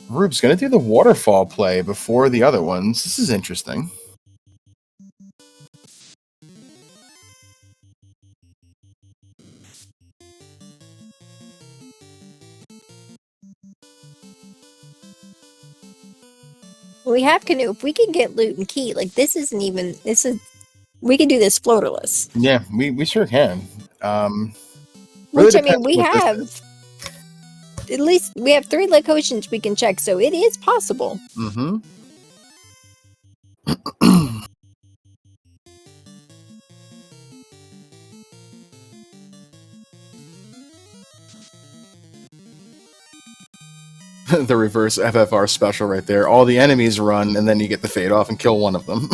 Rube's going to do the waterfall play before the other ones. This is interesting. We have canoe. If we can get loot and key, like, we can do this floaterless. Yeah, we sure can. Which, really I mean, we depends on what have, at least we have 3 locations we can check, so it is possible. Mm-hmm. The reverse FFR special right there. All the enemies run, and then you get the fade off and kill one of them.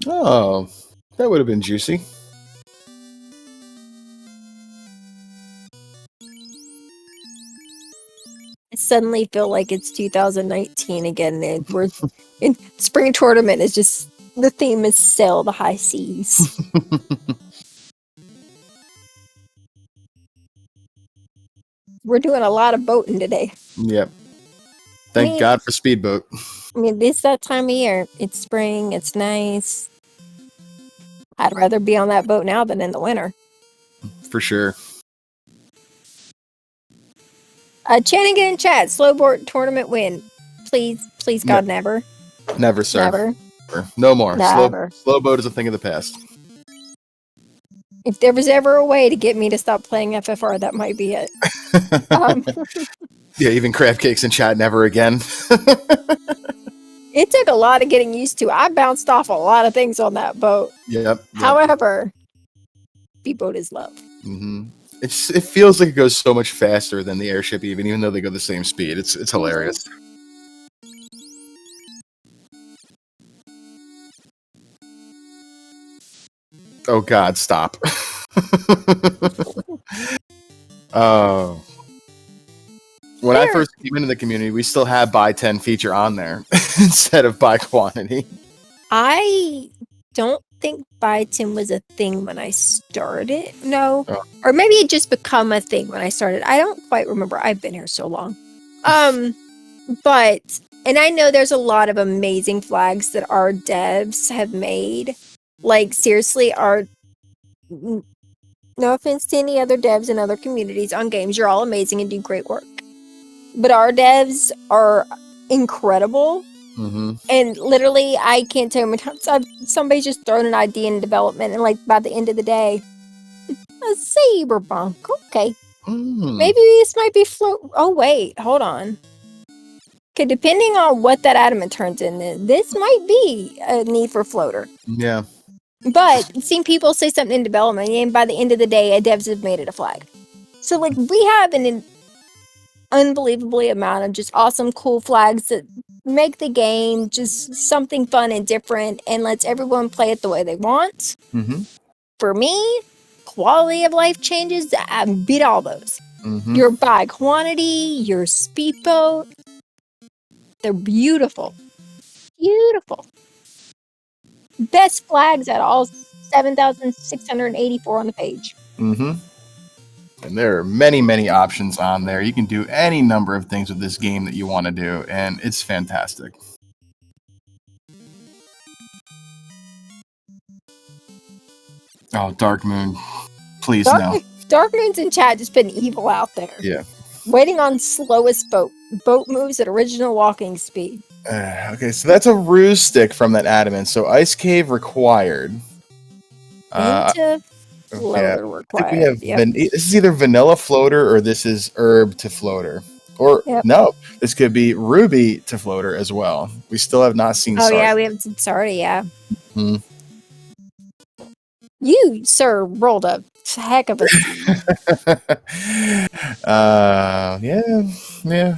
Oh, that would have been juicy. I suddenly feel like it's 2019 again. We're in spring tournament. Is just the theme is sail the high seas. We're doing a lot of boating today. Yep. Thank God for speedboat. I mean, it's that time of year. It's spring. It's nice. I'd rather be on that boat now than in the winter. For sure. Channing in chat. Slowboard tournament win. Please, God, never. Never, sir. Never. No more. Never. Slow boat is a thing of the past. If there was ever a way to get me to stop playing FFR, that might be it. Yeah, even crab cakes in chat, never again. It took a lot of getting used to. I bounced off a lot of things on that boat. Yep. However, speedboat is love. Mm-hmm. It feels like it goes so much faster than the airship, even though they go the same speed. It's hilarious. Oh God, stop. Oh. When I first came into the community, we still had buy 10 feature on there instead of buy quantity. I don't think biotin was a thing when I started. No. Oh. Or maybe it just become a thing when I started. I don't quite remember. I've been here so long. But and I know there's a lot of amazing flags that our devs have made. Like seriously, no offense to any other devs in other communities on games, you're all amazing and do great work. But our devs are incredible. Mm-hmm. And literally, I can't tell you how many times somebody's just thrown an idea in development, and like by the end of the day, a saber bunk. Okay, maybe this might be float. Oh wait, hold on. Okay, depending on what that adamant turns in, this might be a need for floater. Yeah. But seeing people say something in development, and by the end of the day, devs have made it a flag. So like we have an unbelievably amount of just awesome, cool flags that make the game just something fun and different and lets everyone play it the way they want. Mm-hmm. For me, quality of life changes, I beat all those. Mm-hmm. Your buy quantity, your speedboat, they're beautiful. Beautiful. Best flags at all 7,684 on the page. Mm-hmm. And there are many, many options on there. You can do any number of things with this game that you want to do, and it's fantastic. Oh, Dark Moon. Please, no. Dark Moon's in chat just been evil out there. Yeah. Waiting on slowest boat. Boat moves at original walking speed. Okay, so that's a ruse stick from that adamant. So Ice Cave required. Into floater required. I think we have this is either vanilla floater or this is herb to floater. Or no, this could be ruby to floater as well. We still have not seen. Oh yeah, we haven't seen Sardi. Yeah. Hmm. You, sir, rolled a heck of a. Yeah.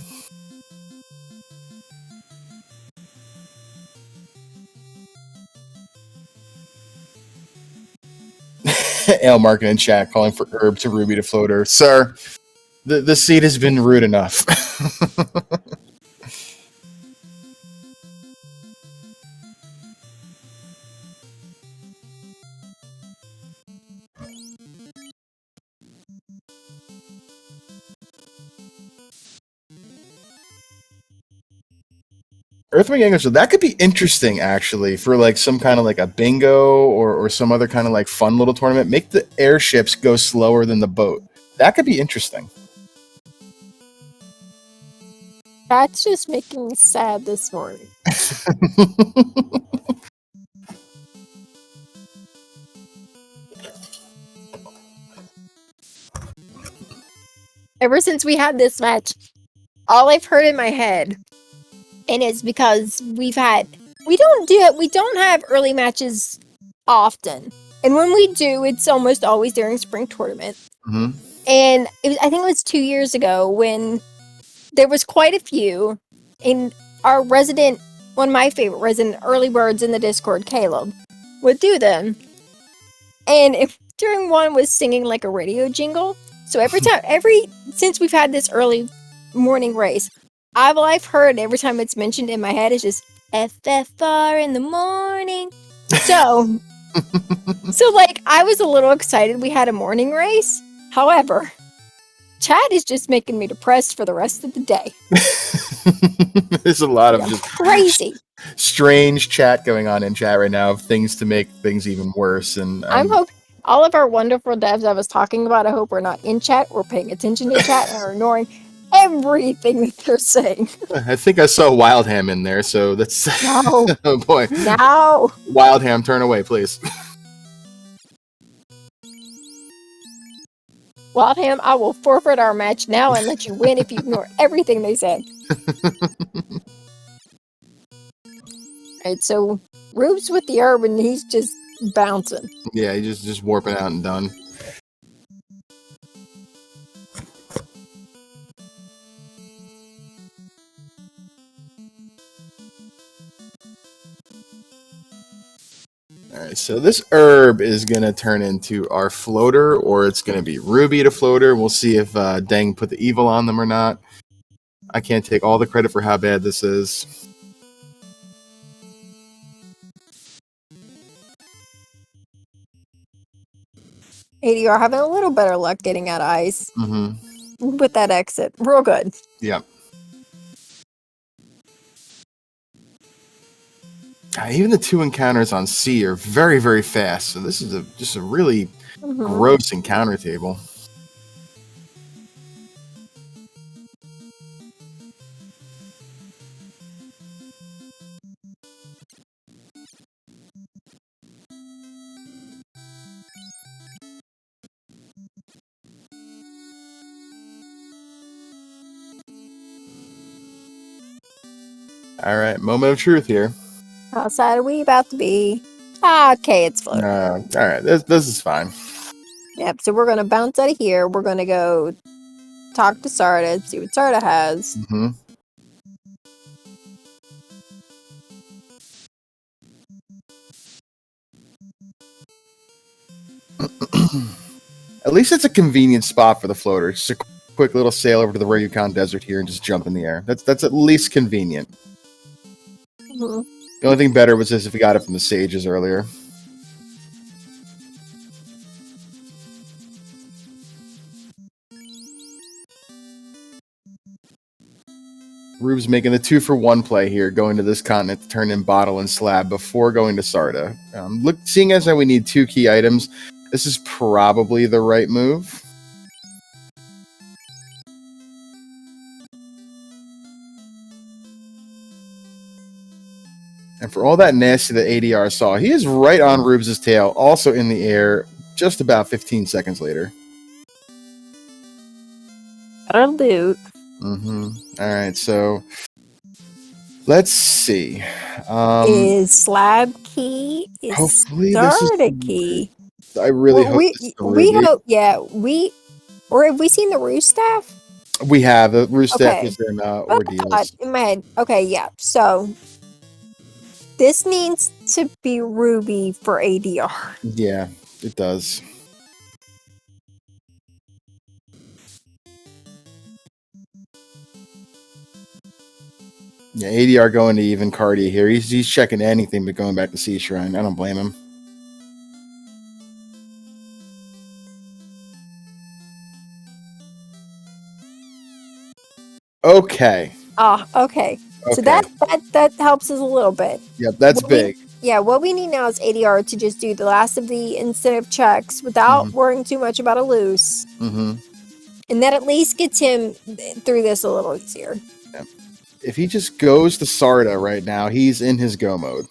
Ale Market in chat calling for herb to ruby to floater. Sir, the seed has been rude enough. Earthwing English, so that could be interesting actually for like some kind of like a bingo or some other kind of like fun little tournament. Make the airships go slower than the boat. That could be interesting. That's just making me sad this morning. Ever since we had this match, all I've heard in my head, and it's because we don't have early matches often, and when we do, it's almost always during spring tournament. Mm-hmm. And I think it was 2 years ago when there was quite a few, and our resident, one of my favorite resident early birds in the Discord, Caleb, would do them. And if during one was singing like a radio jingle, so since we've had this early morning race, all I've heard every time it's mentioned in my head is just FFR in the morning. So like I was a little excited we had a morning race. However, chat is just making me depressed for the rest of the day. There's a lot of just crazy, strange chat going on in chat right now of things to make things even worse. And I'm hoping all of our wonderful devs I was talking about, I hope we're not in chat, we're paying attention to chat and are ignoring everything that they're saying. I think I saw Wildham in there, so that's no. Oh boy, no. Wildham, turn away, please. Wildham, I will forfeit our match now and let you win if you ignore everything they said. Alright, so Rube's with the herb and he's just bouncing. Yeah, he's just warping out and done. Alright, so this herb is going to turn into our floater, or it's going to be ruby to floater. We'll see if Deng put the evil on them or not. I can't take all the credit for how bad this is. ADR having a little better luck getting out of ice with that exit. Real good. Yep. Even the 2 encounters on C are very, very fast. So this is just a really gross encounter table. All right, moment of truth here. How sad are we about to be? Okay, it's floating. All right, this is fine. Yep, so we're going to bounce out of here. We're going to go talk to Sarda, see what Sarda has. At least it's a convenient spot for the floater. Just a quick little sail over to the Ryukon Desert here and just jump in the air. That's at least convenient. The only thing better was this if we got it from the sages earlier. Rube's making the 2-for-1 play here, going to this continent to turn in Bottle and Slab before going to Sarda. Seeing as how we need 2 key items, this is probably the right move. And for all that nasty that ADR saw, he is right on Rubes' tail, also in the air, just about 15 seconds later. Better loot. All right, so let's see. Is Slab key? Is Hopefully this is Sarda key? I really hope this is the Ruby. We hope, yeah, or have we seen the Roost staff? We have. The Roost staff Okay. is in I ordeals. thought in my head. Okay, yeah. So this needs to be Ruby for ADR. Yeah, it does. Yeah, ADR going to even Cardia here. He's checking anything but going back to Sea Shrine. I don't blame him. Okay. Okay. Okay. So that helps us a little bit. Yep, that's big. What we need now is ADR to just do the last of the incentive checks without worrying too much about a loose. And that at least gets him through this a little easier. Yep. If he just goes to Sarda right now, he's in his go mode.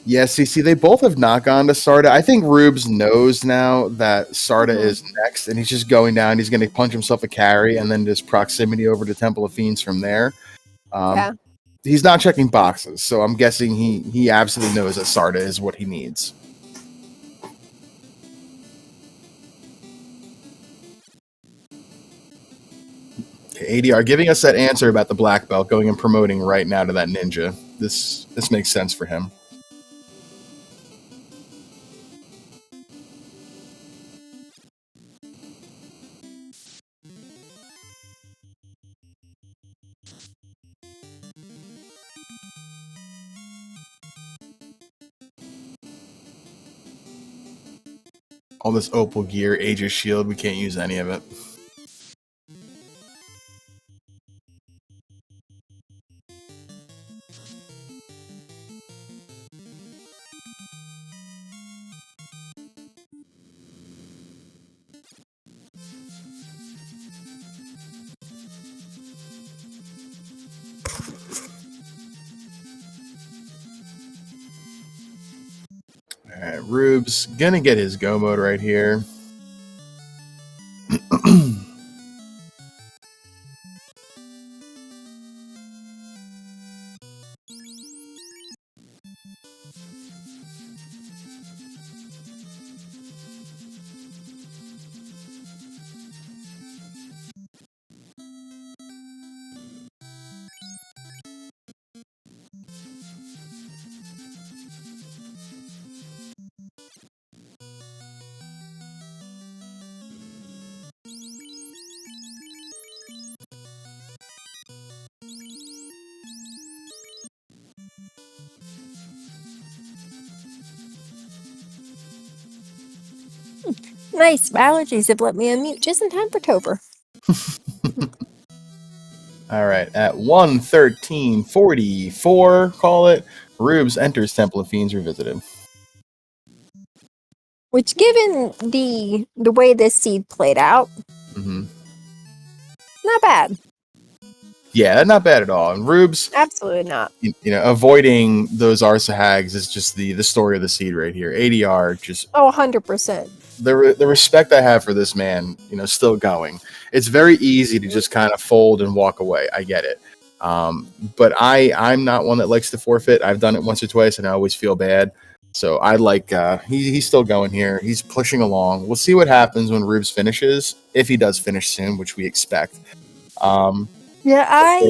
Yes, you see, they both have not gone to Sarda. I think Rubes knows now that Sarda is next, and he's just going down. He's going to punch himself a carry, and then just proximity over to Temple of Fiends from there. He's not checking boxes, so I'm guessing he absolutely knows that Sarda is what he needs. Okay, ADR giving us that answer about the black belt, going and promoting right now to that ninja. This makes sense for him. All this opal gear, Aegis shield, we can't use any of it. Alright, Rube's gonna get his go mode right here. Nice. My allergies have let me unmute just in time for Topher. All right, at 1:13:44, call it. Rubes enters Temple of Fiends Revisited. Which, given the way this seed played out, Mm-hmm. not bad. Yeah, not bad at all. And Rubes, Absolutely not. avoiding those Arsa hags is just the story of the seed right here. ADR, just Oh, 100%. the respect I have for this man, still going. It's very easy to just kind of fold and walk away. I get it. But I'm not one that likes to forfeit. I've done it once or twice, and I always feel bad. So I like he's still going here. He's pushing along. We'll see what happens when Rubes finishes, if he does finish soon, which we expect. Yeah,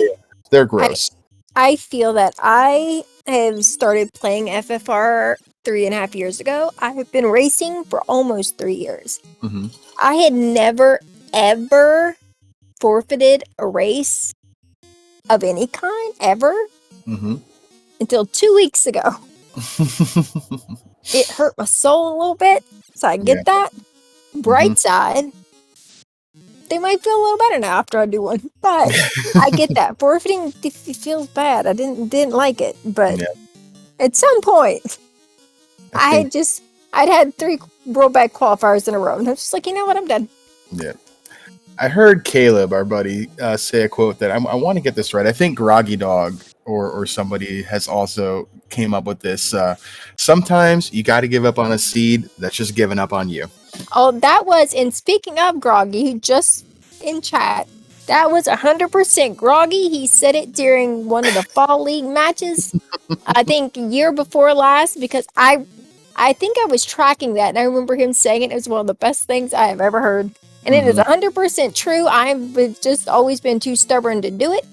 They're gross. I feel that I have started playing FFR 3.5 years ago. I have been racing for almost 3 years. Mm-hmm. I had never, ever forfeited a race of any kind, ever, Mm-hmm. until 2 weeks ago. It hurt my soul a little bit, so I get that. Bright side, they might feel a little better now after I do one, but I get that. Forfeiting it feels bad. I didn't like it, but at some point, I'd had 3 rollback qualifiers in a row, and I was just like, you know what, I'm done. Yeah. I heard Caleb, our buddy, say a quote that I want to get this right. I think Groggy Dog or somebody has also came up with this. Sometimes you got to give up on a seed that's just giving up on you. Oh, that was, and speaking of Groggy, who just in chat, that was 100% Groggy. He said it during one of the Fall League matches, I think year before last, because I think I was tracking that, and I remember him saying it. It was one of the best things I have ever heard. And it is 100% true. I've just always been too stubborn to do it.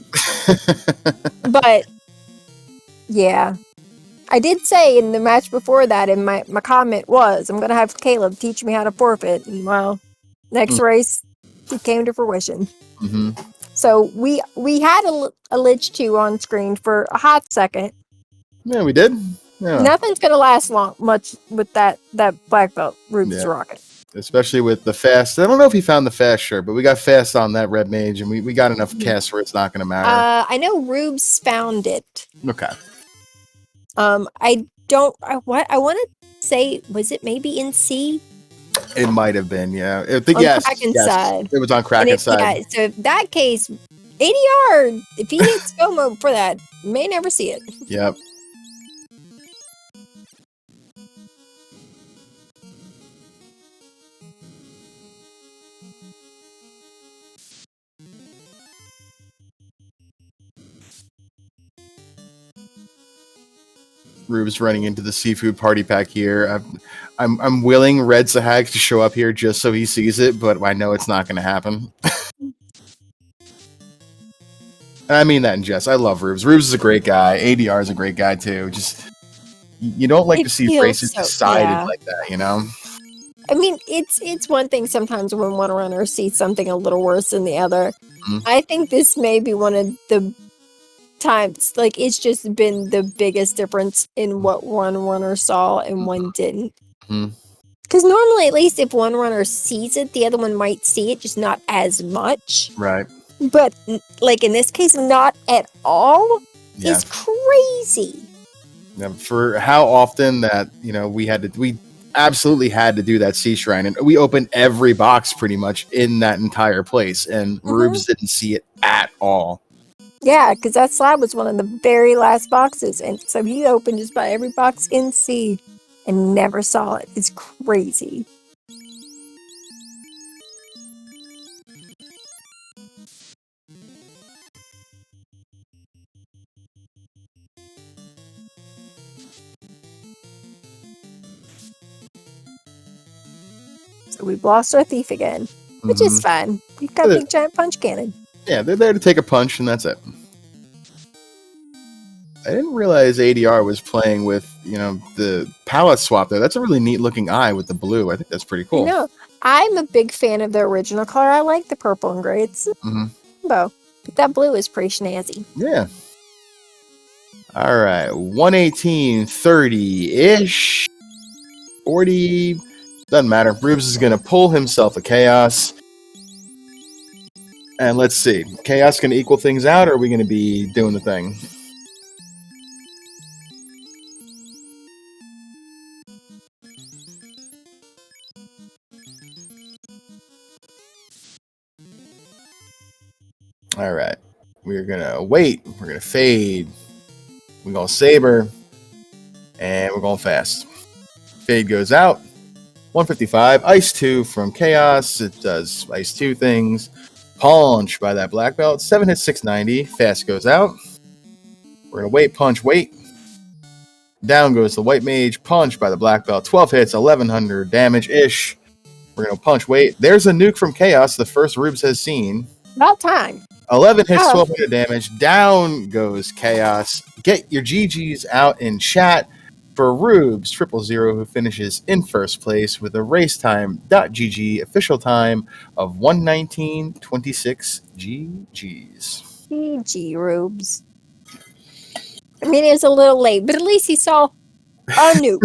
But, yeah. I did say in the match before that, and my comment was, I'm going to have Caleb teach me how to forfeit. And, well, next race, it came to fruition. Mm-hmm. So we had a Lich 2 on screen for a hot second. Yeah, we did. Yeah. Nothing's going to last much with that black belt Rubes rocket. Especially with the fast. I don't know if he found the fast shirt, but we got fast on that red mage, and we got enough casts where it's not going to matter. I know Rubes found it. Okay. I want to say, was it maybe in C? It might have been, yeah. I think, on Kraken's side. It was on Kraken's side. Yeah, so in that case, ADR, if he hits go mode for that, may never see it. Yep. Rubes running into the seafood party pack here. I'm willing Red Sahag to show up here just so he sees it, but I know it's not going to happen. And I mean that in jest. I love Rubes. Rubes is a great guy. ADR is a great guy too. Just you don't like to see races decided like that, you know? I mean, it's one thing sometimes when one runner sees something a little worse than the other. I think this may be one of the times, like, it's just been the biggest difference in what one runner saw and one didn't. Because normally, at least if one runner sees it, the other one might see it, just not as much. Right. But, like, in this case, not at all is crazy. Yeah, for how often that, we absolutely had to do that sea shrine, and we opened every box pretty much in that entire place, and Rubes didn't see it at all. Yeah, because that slab was one of the very last boxes, and so he opened just about every box in C and never saw it. It's crazy. So we've lost our thief again, which is fine. We've got a big giant punch cannon. Yeah, they're there to take a punch, and that's it. I didn't realize ADR was playing with, the palette swap there. That's a really neat looking eye with the blue. I think that's pretty cool. I know. I'm a big fan of the original color. I like the purple and gray. It's rainbow. But that blue is pretty snazzy. Yeah. All right. 118.30-ish. 40. Doesn't matter. Rubes is going to pull himself a chaos. And let's see. Chaos going to equal things out, or are we going to be doing the thing? All right. We're going to wait. We're going to fade. We're going to saber. And we're going fast. Fade goes out. 155. Ice 2 from Chaos. It does Ice 2 things. Punch by that black belt. 7 hits, 690. Fast goes out. We're going to wait. Punch, wait. Down goes the white mage. Punch by the black belt. 12 hits, 1100 damage-ish. We're going to punch, wait. There's a nuke from Chaos, the first Rubes has seen. About time. 11 hits, 1200 damage. Down goes Chaos. Get your GGs out in chat for rubes000, who finishes in first place with a race time.gg official time of 1:19:26 GGs. GG, Rubes. I mean, it was a little late, but at least he saw a nuke.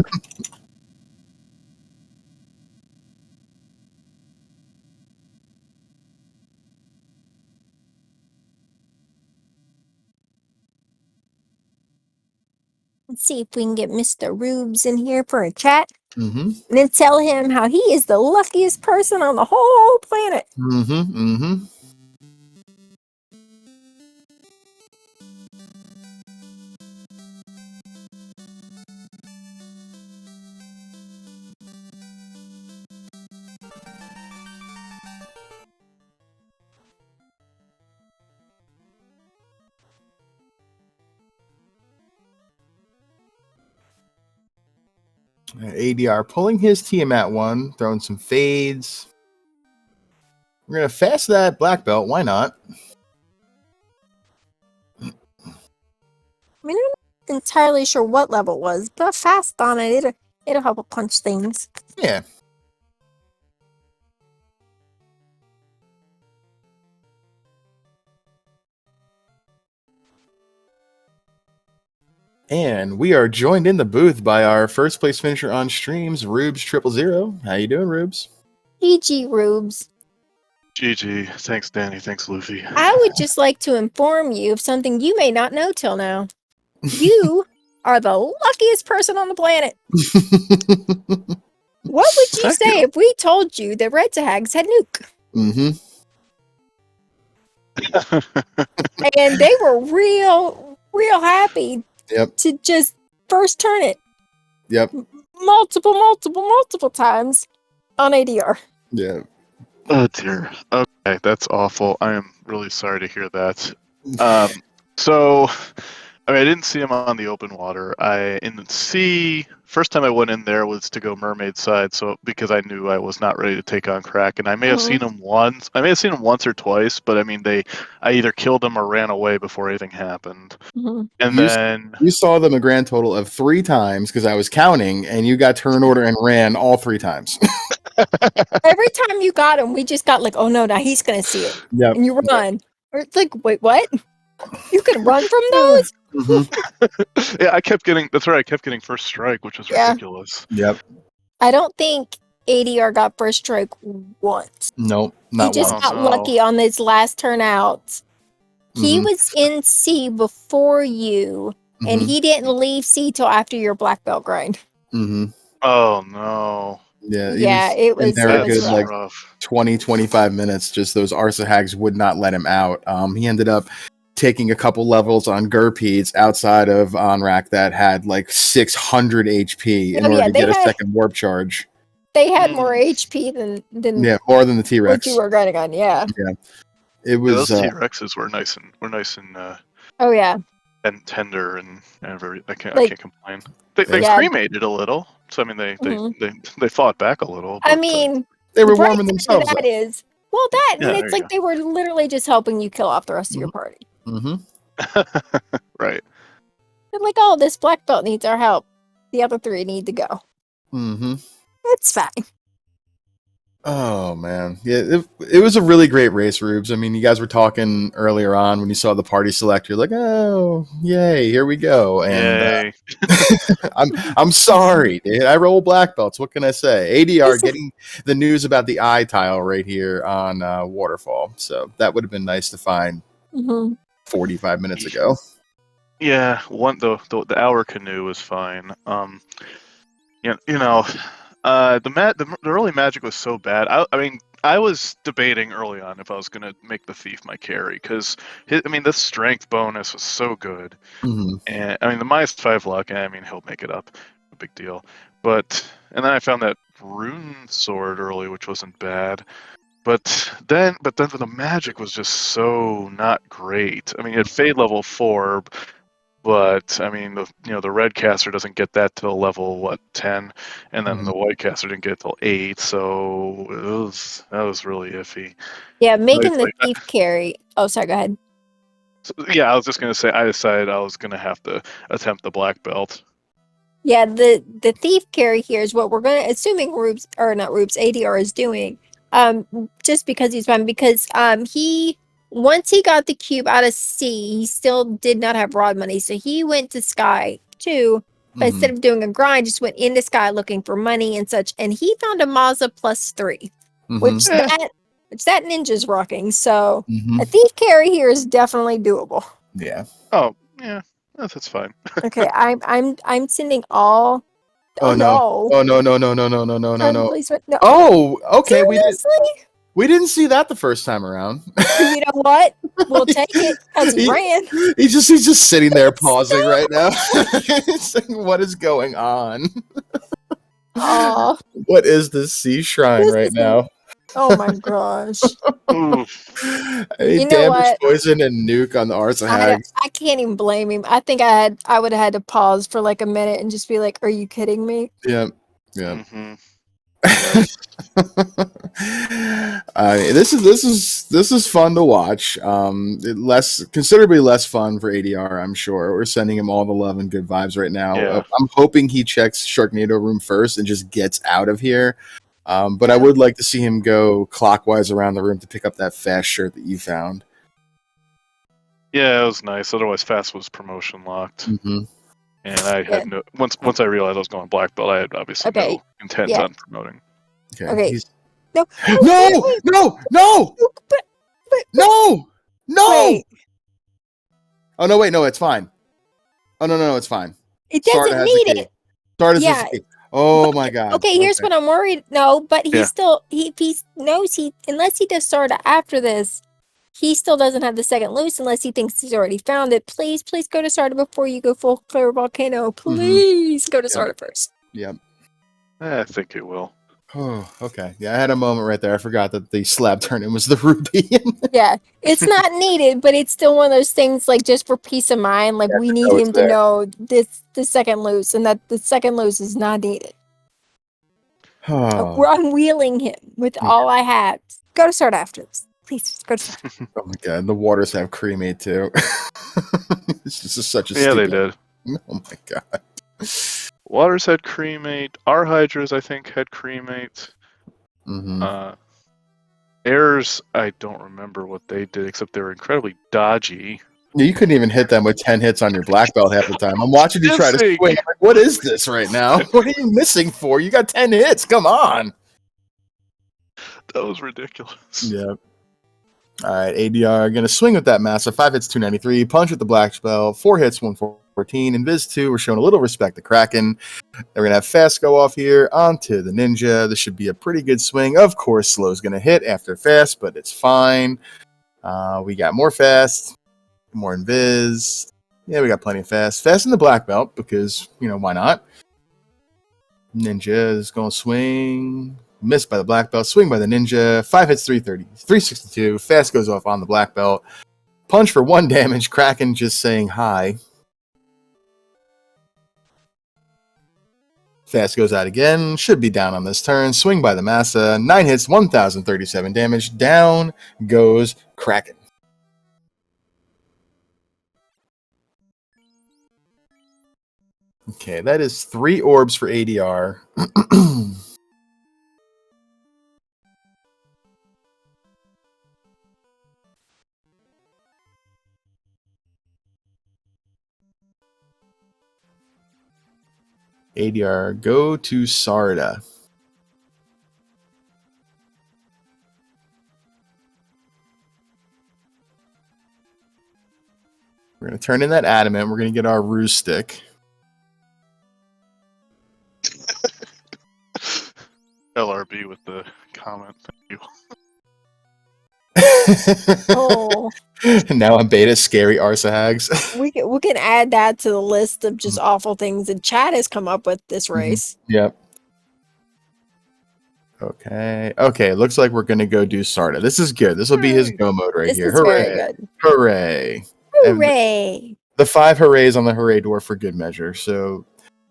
Let's see if we can get Mr. Rubes in here for a chat. Mm-hmm. And then tell him how he is the luckiest person on the whole planet. Mm-hmm. Mm-hmm. ADR pulling his Tiamat one, throwing some fades. We're going to fast that black belt. Why not? I mean, I'm not entirely sure what level it was, but fast on it, it'll help punch things. Yeah. And we are joined in the booth by our first place finisher on streams, rubes000. How you doing, Rubes? GG, Rubes. GG. Thanks, Danny. Thanks, Luffy. I would just like to inform you of something you may not know till now. You are the luckiest person on the planet. What would you Thank say you. if we told you that Red Tags had nuke? Mm-hmm. And they were real happy Yep. to just first turn it Yep. multiple times on ADR. Yeah. Oh dear. Okay, that's awful. I am really sorry to hear that. So, I mean, I didn't see him on the open water. In the sea. First time I went in there was to go mermaid side, so because I knew I was not ready to take on Kraken. I may have seen him once. I may have seen him once or twice, but I mean, I either killed him or ran away before anything happened. Mhm. And You- then You saw them a grand total of 3 times because I was counting, and you got turn order and ran all 3 times. Every time you got him, we just got like, oh no, now he's gonna see it. Yep. And you run. Or it's like, wait, what? You can run from those? Mm-hmm. yeah, I kept getting. That's right. I kept getting first strike, which was Yeah. ridiculous. Yep. I don't think ADR got first strike once. Nope. He Not just once. got no. lucky on his last turnout. He Mhm. was in C before you, and Mhm. he didn't leave C till after your black belt grind. Mm-hmm. Oh no. Yeah. Yeah, he it was in was- there it a was good like rough. 20-25 minutes. Just those Arsa hags would not let him out. He ended up taking a couple levels on Gurpedes outside of Onrak that had like 600 HP in Oh, order yeah, to they get a had- second warp charge. They had more HP than Yeah, more than the what T-Rex. you were grinding on. Yeah. It Yeah, was those T-Rexes were nice and Oh yeah. and tender and very. I can't Like- complain. They Yeah. cremated a little, so I mean they fought back a little. I but, mean, they were the bright warming side themselves of up. that is, well, that Yeah, and there it's you like they were literally just helping you kill off the rest of your party. Mm-hmm. right. They're like, oh, this black belt needs our help. The other 3 need to go. Mm-hmm. It's fine. Oh man, yeah, it was a really great race, Rubes. I mean, you guys were talking earlier on when you saw the party select. You're like, oh, yay, here we go. And Yay. I'm sorry, dude. I roll black belts. What can I say? ADR This- getting the news about the eye tile right here on Waterfall. So that would have been nice to find Mhm. 45 minutes ago. Yeah, the hour canoe was fine. You know, the early magic was so bad. I mean, I was debating early on if I was gonna make the thief my carry because I mean the strength bonus was so good, Mm-hmm. and I mean the -5 luck. I mean he'll make it up, no big deal. And then I found that rune sword early, which wasn't bad. But then for the magic was just so not great. I mean, it fade level 4, but I mean, the red caster doesn't get that till level what 10, and then Mm-hmm. the white caster didn't get it till 8. So that was really iffy. Yeah, So making it's the like, thief carry. Oh, sorry. Go ahead. yeah, I was just gonna say I decided I was gonna have to attempt the black belt. Yeah, the thief carry here is what we're gonna assuming Rubes or not Rubes ADR is doing. Just because he's fine because he once he got the cube out of sea, he still did not have rod money, so he went to Sky too. But instead of doing a grind, just went into Sky looking for money and such, and he found a Mazda +3, Mm-hmm. which Eh, that ninja's rocking. So Mm-hmm. a thief carry here is definitely doable. Yeah. oh yeah, that's fine. Okay, I'm sending all. Oh Oh no. no. Oh no no no no no no no no Turn no. placement. No, Oh, okay. seriously? We didn't see that the first time around. But you know what? We'll take it because he He- ran. he's just sitting there pausing Stop. right now. He's saying, what is going on? Oh, What is this sea shrine this right is. now? Oh my gosh. Oof. Hey, You know damage what? poison and nuke on the Hags. I can't even blame him. I think I would have had to pause for like a minute and just be like, "Are you kidding me?" Yep. Yep. Mm-hmm. Yes. This is fun to watch. Considerably less fun for ADR. I'm sure we're sending him all the love and good vibes right now. Yeah. I'm hoping he checks Sharknado room first and just gets out of here. But I Yeah. would like to see him go clockwise around the room to pick up that fast shirt that you found. Yeah, it was nice. Otherwise, fast was promotion locked. Mm-hmm. And I Yeah. had once I realized I was going black belt, I had obviously Okay. no intent Yeah. on promoting. Okay. He's... No. No! Wait. No! No! But No! No! wait. Oh no! Wait, no, it's fine. Oh no, it's fine. It Sarda doesn't has the need key. it. Sarda has Yeah. the key. Oh my god. Okay, here's what I'm worried. No, but he Yeah. still he knows he unless he does Sarda after this, he still doesn't have the second loose unless he thinks he's already found it. Please go to Sarda before you go full clear volcano. Please go to Sarda first. Yep. I think it will. Oh, okay. Yeah, I had a moment right there. I forgot that the slab turn-in was the ruby. Yeah, it's not needed, but it's still one of those things like just for peace of mind. Like we need know it's him to there. know the second loose and that the second loose is not needed. Oh, I'm wheeling him with all I have. Go to Sarda after this. Please just go to Sarda. oh my god. The waters have cremate too. This is such a Yeah, they stupid. did. Oh my god. Waters had cremate. Our hydras, I think, had cremate. Mm-hmm. Airs, I don't remember what they did, except they were incredibly dodgy. You couldn't even hit them with 10 hits on your black belt half the time. I'm watching you try to Missing. swing. I'm like, what is this right now? What are you missing for? You got 10 hits. Come on. That was ridiculous. Yeah. All right, ADR going to swing with that massive 5 hits, 293. Punch with the black belt, 4 hits, 114. Invis 2, we're showing a little respect to Kraken. They're going to have fast go off here onto the ninja. This should be a pretty good swing. Of course, slow's going to hit after fast, but it's fine. We got more fast, more invis. Yeah, we got plenty of fast. Fast in the black belt because, why not? Ninja is going to swing. Missed by the black belt. Swing by the ninja. 5 hits, 330. 362. Fast goes off on the black belt. Punch for 1 damage. Kraken just saying hi. Fast goes out again. Should be down on this turn. Swing by the massa. 9 hits, 1037 damage. Down goes Kraken. Okay, that is 3 orbs for ADR. ADR, go to Sarda. We're going to turn in that adamant. We're going to get our ruse stick. LRB with the comment. Thank Oh, Now I'm beta scary Arsahags. we can add that to the list of just awful things that Chad has come up with this race. Yep. Okay. Okay. Looks like we're going to go do Sarda. This is good. This will be his go mode right This here. is very good. Hooray. And Hooray! the 5 hoorays on the hooray door for good measure. So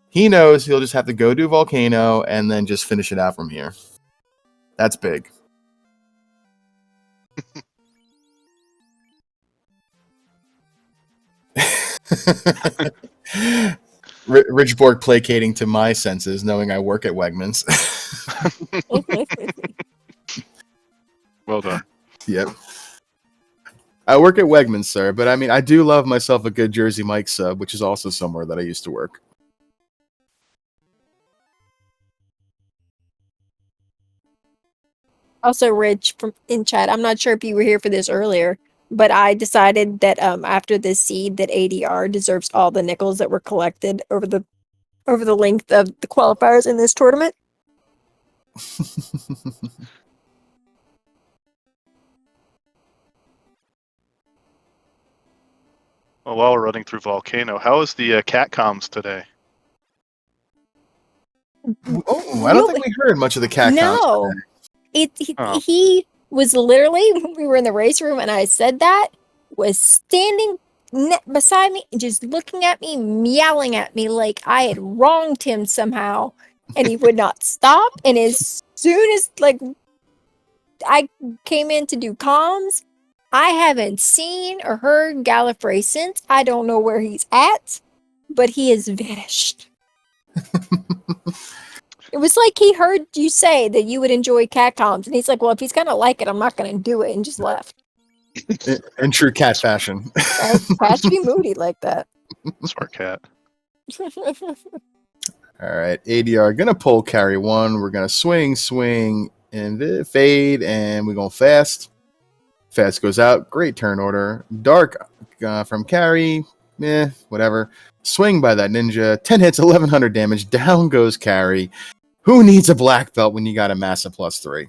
he knows he'll just have to go do Volcano and then just finish it out from here. That's big. Ridgeborg placating to my senses, knowing I work at Wegmans. Well done. Yep. I work at Wegmans, sir, but I mean, I do love myself a good Jersey Mike sub, which is also somewhere that I used to work. Also, Rich from in chat, I'm not sure if you were here for this earlier, but I decided that after this seed that ADR deserves all the nickels that were collected over the length of the qualifiers in this tournament. Well, while we're running through Volcano, how is the cat comms today? Oh, I don't think we heard much of the cat No, Oh. he was literally when we were in the race room, and I said that was standing beside me, just looking at me, meowing at me like I had wronged him somehow, and he would not stop. And as soon as like I came in to do comms, I haven't seen or heard Gallifrey since. I don't know where he's at, but he has vanished. It was like he heard you say that you would enjoy cat comms, and he's like, well, if he's gonna like it, I'm not gonna do it, and just left. in true cat fashion. Cat should be moody like that. Smart cat. All right, ADR gonna pull carry 1. We're gonna swing, and fade, and we're gonna fast. Fast goes out. Great turn order. Dark from carry. Whatever. Swing by that ninja. 10 hits, 1100 damage. Down goes carry. Who needs a black belt when you got a Massa +3?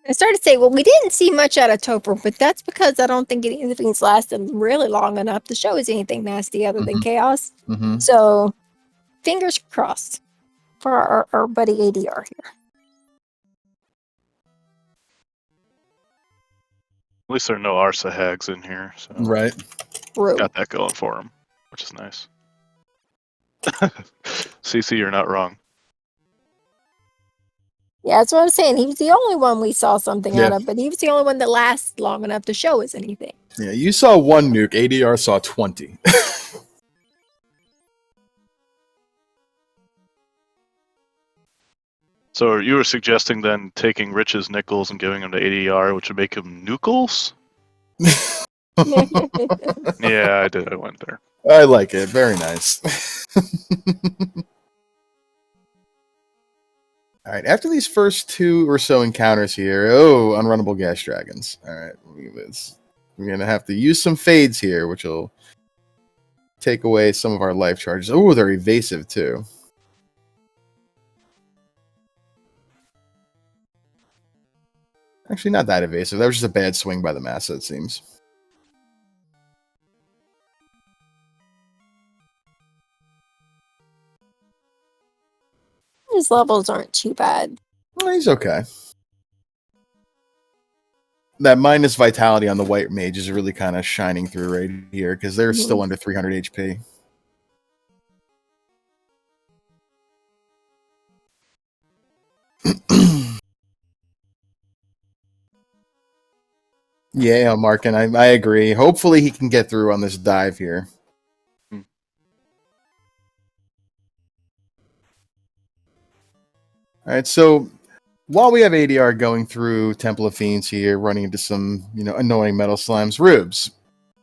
I started to say, well, we didn't see much out of Topher, but that's because I don't think any of the things lasted really long enough to show us anything nasty other than chaos. Mm-hmm. So, fingers crossed for our buddy ADR here. At least there are no Arsa hags in here, so Right. got that going for him, which is nice. CC, you're not wrong. Yeah, that's what I'm saying. He was the only one we saw something out of, but he was the only one that lasted long enough to show us anything. Yeah, you saw 1 nuke. ADR saw 20. So you were suggesting then taking Rich's nickels and giving them to ADR, which would make him nukels? Yeah, I did. I went there. I like it. Very nice. All right, after these first 2 or so encounters here, unrunnable gas dragons. All right, we're going to have to use some fades here, which will take away some of our life charges. Oh, they're evasive too. Actually, not that evasive. That was just a bad swing by the Massa, it seems. His levels aren't too bad. Well, he's okay. That minus vitality on the white mage is really kind of shining through right here because they're still under 300 HP. Yeah, Mark, and I agree. Hopefully he can get through on this dive here. All right, so while we have ADR going through Temple of Fiends here, running into some, annoying metal slimes, Rubes,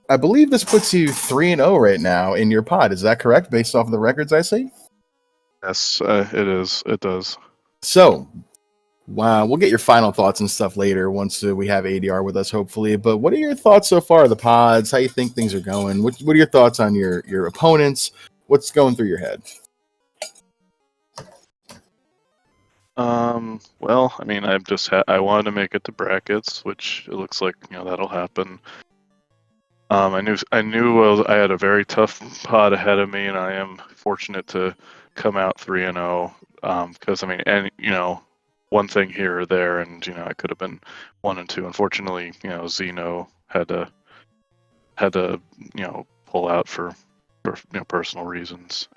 I believe this puts you 3-0 right now in your pod. Is that correct, based off of the records I see? Yes, it is. It does. So, wow, we'll get your final thoughts and stuff later once we have ADR with us, hopefully. But what are your thoughts so far? The pods, how you think things are going? What are your thoughts on your opponents? What's going through your head? Well, I mean, I wanted to make it to brackets, which it looks like that'll happen. I knew I had a very tough pod ahead of me, and I am fortunate to come out 3-0. Because I mean, and one thing here or there, and I could have been 1-2. Unfortunately, Zeno had to pull out for personal reasons.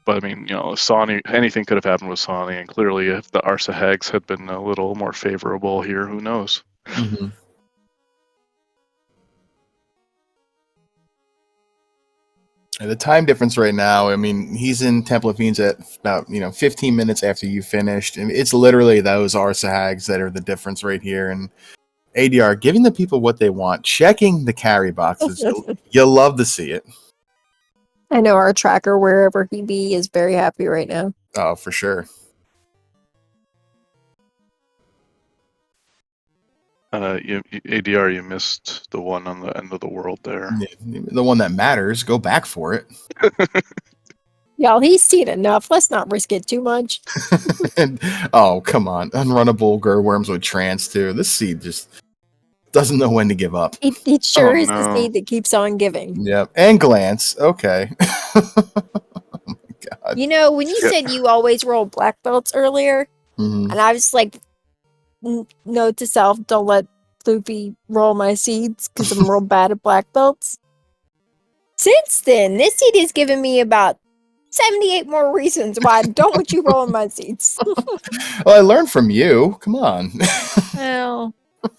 But I mean, Sani, anything could have happened with Sani, and clearly, if the Arsa Hags had been a little more favorable here, who knows? Mm-hmm. The time difference right now, I mean, he's in Temple of Fiends at about 15 minutes after you finished, and it's literally those Arsa Hags that are the difference right here. And ADR giving the people what they want, checking the carry boxes. You'll love to see it. I know our tracker, wherever he be, is very happy right now. Oh, for sure. ADR, you missed the one on the end of the world there. The one that matters. Go back for it. Y'all, he's seen enough. Let's not risk it too much. And, oh, come on. Unrunnable Gurworms with Trance, too. This seed just doesn't know when to give up. It sure is no. the seed that keeps on giving. Yep. And Glance. Okay. Oh my God. When you said you always roll black belts earlier, and I was like, note to self, don't let Floopy roll my seeds because I'm real bad at black belts. Since then, this seed has given me about 78 more reasons why I don't want you rolling my seeds. Well, I learned from you. Come on. Well,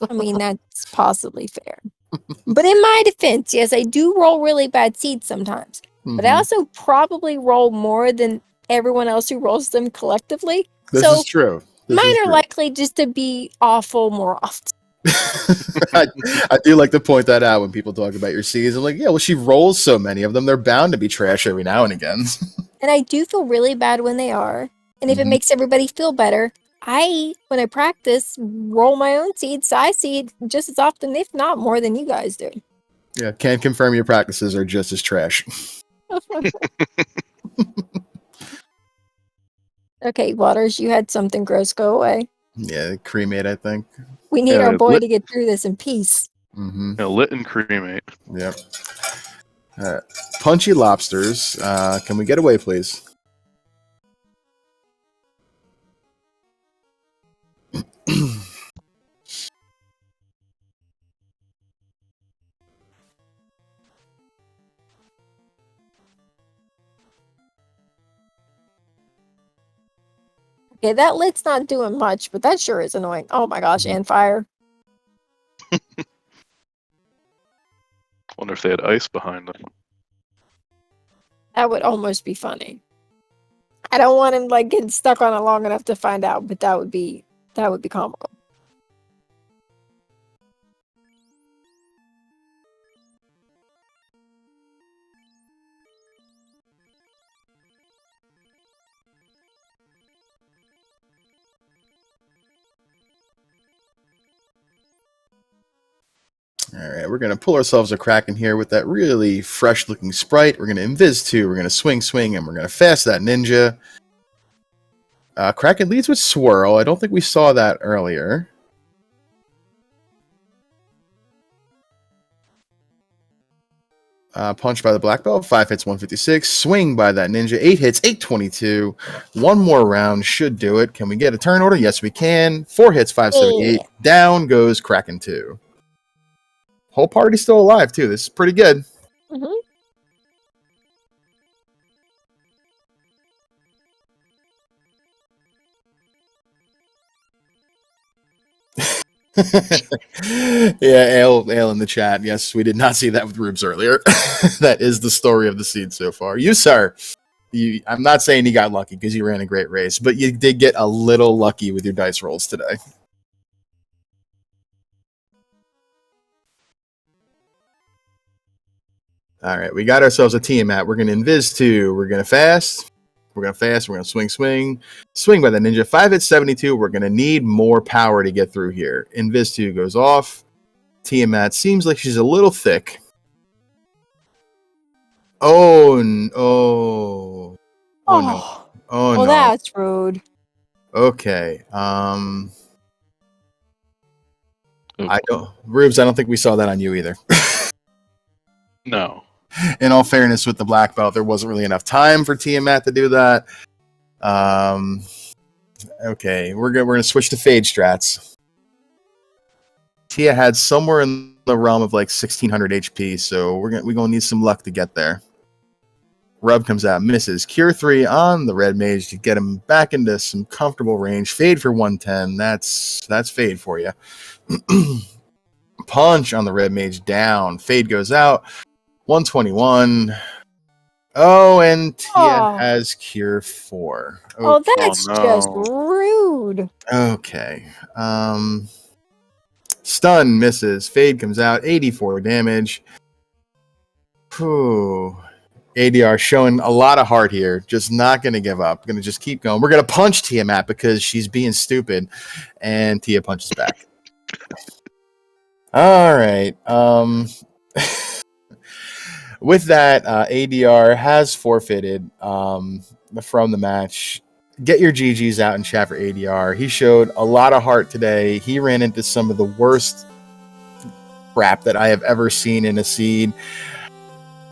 I mean, that's possibly fair. But in my defense, yes, I do roll really bad seeds sometimes. But I also probably roll more than everyone else who rolls them collectively. This is true. Mine are likely just to be awful more often. I do like to point that out when people talk about your seeds. I'm like, yeah, well, she rolls so many of them. They're bound to be trash every now and again. And I do feel really bad when they are. And if it makes everybody feel better, when I practice, roll my own seeds. So I seed just as often, if not more, than you guys do. Yeah, can confirm your practices are just as trash. Okay, Waters, you had something gross go away. Yeah, cremate, I think. We need our boy to get through this in peace. Lit and cremate. Yep. Punchy lobsters. Can we get away, please? Okay, that lit's not doing much, but that sure is annoying. Oh my gosh, and fire. Wonder if they had ice behind them. That would almost be funny. I don't want him getting stuck on it long enough to find out, but that would be comical. All right, we're going to pull ourselves a Kraken here with that really fresh-looking sprite. We're going to Invis 2, we're going to swing, and we're going to fast that ninja. Kraken leads with Swirl. I don't think we saw that earlier. Punch by the black belt, 5 hits, 156. Swing by that ninja, 8 hits, 822. One more round should do it. Can we get a turn order? Yes, we can. 4 hits, 578. Down goes Kraken 2. Whole party's still alive, too. This is pretty good. Yeah, Ale in the chat. Yes, we did not see that with Rubes earlier. That is the story of the seed so far. You, sir, I'm not saying you got lucky because you ran a great race, but you did get a little lucky with your dice rolls today. All right, we got ourselves a Tiamat. We're going to Invis 2. We're going to fast. We're going to swing. Swing by the ninja. 5 hit 72. We're going to need more power to get through here. Invis 2 goes off. Tiamat seems like she's a little thick. Oh, no. Oh, no. Oh, well, no. that's rude. Okay. Oh, Rubes, I don't think we saw that on you either. no. In all fairness, with the black belt, there wasn't really enough time for Tiamat to do that. Okay, we're gonna switch to Fade strats. Tia had somewhere in the realm of like 1600 HP, so we're gonna need some luck to get there. Rub comes out, misses. Cure 3 on the red mage to get him back into some comfortable range. Fade for 110. That's Fade for you. Punch on the red mage down. Fade goes out. 121. Oh, and Tia has Cure 4. Okay. Oh, that's just rude. Okay. Stun misses. Fade comes out. 84 damage. Whew. ADR showing a lot of heart here. Just not going to give up. Going to just keep going. We're going to punch Tiamat because she's being stupid. And Tia punches back. All right. With that, ADR has forfeited from the match. Get your GGs out in chat for ADR. He showed a lot of heart today. He ran into some of the worst crap that I have ever seen in a seed.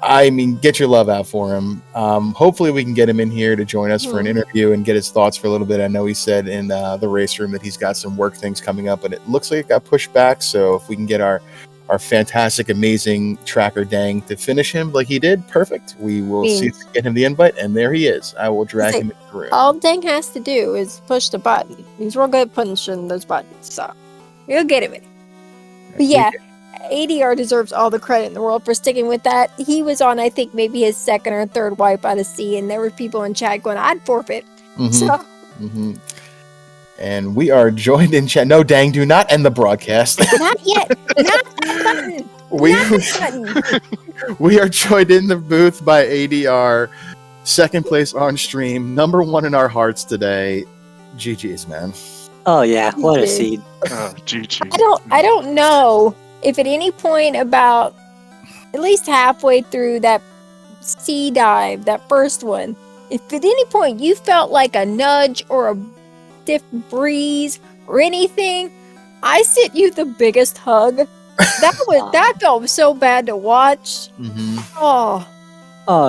I mean, get your love out for him. Hopefully we can get him in here to join us for an interview and get his thoughts for a little bit. I know he said in the race room that he's got some work things coming up, but it looks like it got pushed back. So if we can get our fantastic, amazing tracker Dang to finish him like he did, perfect. We will see if we can get him the invite, and there he is. I will drag him into the room. All Dang has to do is push the button. He's real good at punching those buttons, so you'll get him in. But yeah, ADR deserves all the credit in the world for sticking with that. He was on, I think, maybe his second or third wipe out of sea, and there were people in chat going, I'd forfeit. And we are joined in chat. No, Dang, do not end the broadcast. Not yet. Not the button. We are joined in the booth by ADR, second place on stream, number one in our hearts today. GG's, man. Oh yeah, what a seed. GG. I don't know if at any point about at least halfway through that sea dive, that first one, if at any point you felt like a nudge or a stiff breeze or anything, I sent you the biggest hug. That felt so bad to watch. Oh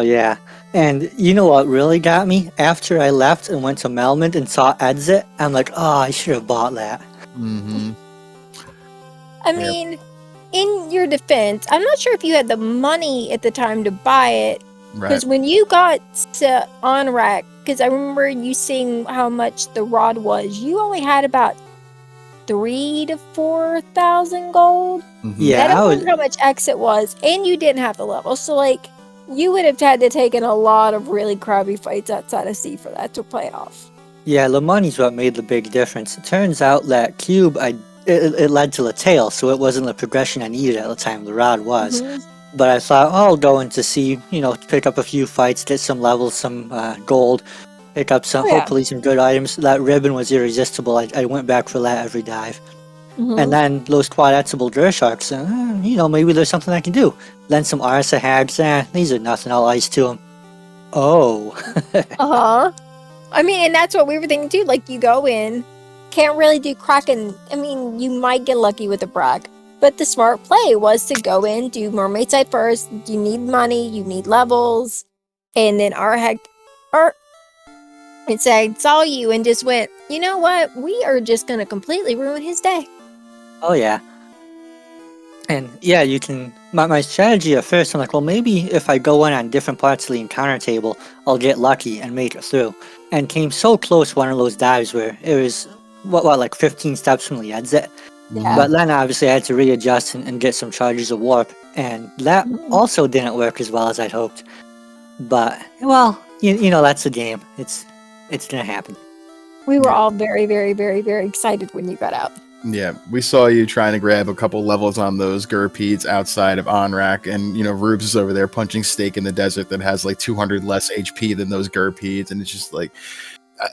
yeah. And you know what really got me? After I left and went to Melmond and saw Exit, I'm like, oh, I should have bought that. I mean, in your defense, I'm not sure if you had the money at the time to buy it. Because when you got on rack, because I remember you seeing how much the rod was, you only had about 3,000 to 4,000 gold. Yeah, I don't know how much Exit was, and you didn't have the level. So, like, you would have had to take in a lot of really crappy fights outside of sea for that to play off. Yeah, the money's what made the big difference. It turns out that Cube, it led to the tail, so it wasn't the progression I needed at the time. The rod was. But I thought, I'll go into sea, pick up a few fights, get some levels, some gold, pick up some, hopefully some good items. That ribbon was irresistible. I went back for that every dive. And then those quadetable Dur Sharks, maybe there's something I can do. Then some Arsa Hags, these are nothing, I'll ice to them. Oh. I mean, and that's what we were thinking too. Like, you go in, can't really do Kraken. I mean, you might get lucky with a brag. But the smart play was to go in, do Mermaid side first. You need money, you need levels. And then it saw you and just went, you know what? We are just going to completely ruin his day. Oh, yeah. And yeah, you can. My strategy at first, I'm like, well, maybe if I go in on different parts of the encounter table, I'll get lucky and make it through. And came so close one of those dives where it was, like 15 steps from the exit. Yeah. But then obviously I had to readjust and get some charges of warp. And that also didn't work as well as I'd hoped. But, well, you know, that's the game. It's going to happen. We were all very, very, very, very excited when you got out. Yeah, we saw you trying to grab a couple levels on those Gurpeeds outside of Onrak, and Rubes is over there punching Steak in the Desert that has like 200 less HP than those Gurpeeds, and it's just like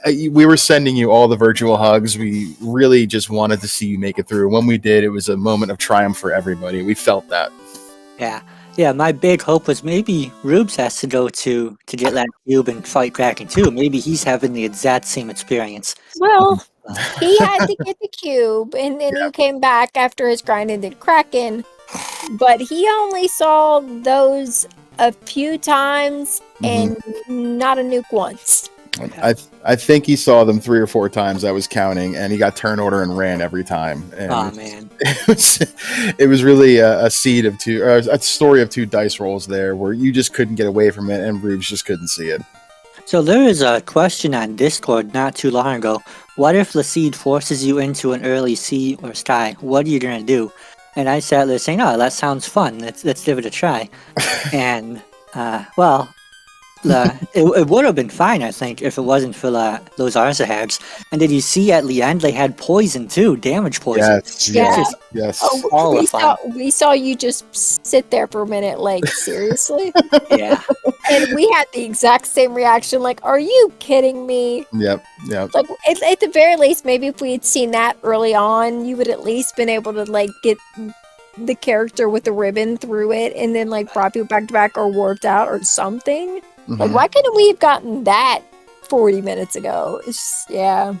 we were sending you all the virtual hugs. We really just wanted to see you make it through. When we did, it was a moment of triumph for everybody. We felt that. Yeah. My big hope was maybe Rubes has to go to get that cube and fight Kraken too. Maybe he's having the exact same experience. Well, he had to get the cube, and then he came back after his grind and did Kraken. But he only saw those a few times and not a nuke once. I think he saw them 3 or 4 times. I was counting, and he got turn order and ran every time. And Man, it was really a seed of two, or a story of 2 dice rolls there, where you just couldn't get away from it, and Rubes just couldn't see it. So there is a question on Discord not too long ago. What if Laseed forces you into an early sea or sky? What are you gonna do? And I sat there saying, "Oh, that sounds fun. Let's give it a try." And it would have been fine, I think, if it wasn't for those Arzahags. And did you see at the end they had poison too, damage poison? Yes. Oh, we saw you just sit there for a minute, like, seriously? Yeah. And we had the exact same reaction, like, are you kidding me? Yep. Like, at the very least, maybe if we had seen that early on, you would at least been able to, like, get the character with the ribbon through it and then, like, brought people back to back or warped out or something. Like, why couldn't we have gotten that 40 minutes ago? It's yeah.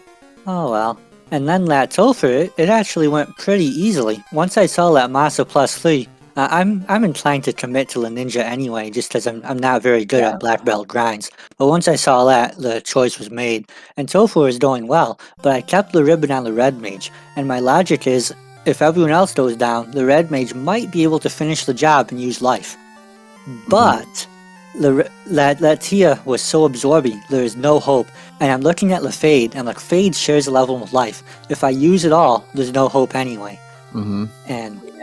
Oh, well. And then that Topher, it actually went pretty easily. Once I saw that Masa +3, I'm inclined to commit to the Ninja anyway, just because I'm not very good at black belt grinds. But once I saw that, the choice was made. And Topher is doing well, but I kept the ribbon on the Red Mage. And my logic is, if everyone else goes down, the Red Mage might be able to finish the job and use life. But that Tia was so absorbing, there is no hope. And I'm looking at Lafade, and like Fade shares a level with life. If I use it all, there's no hope anyway. And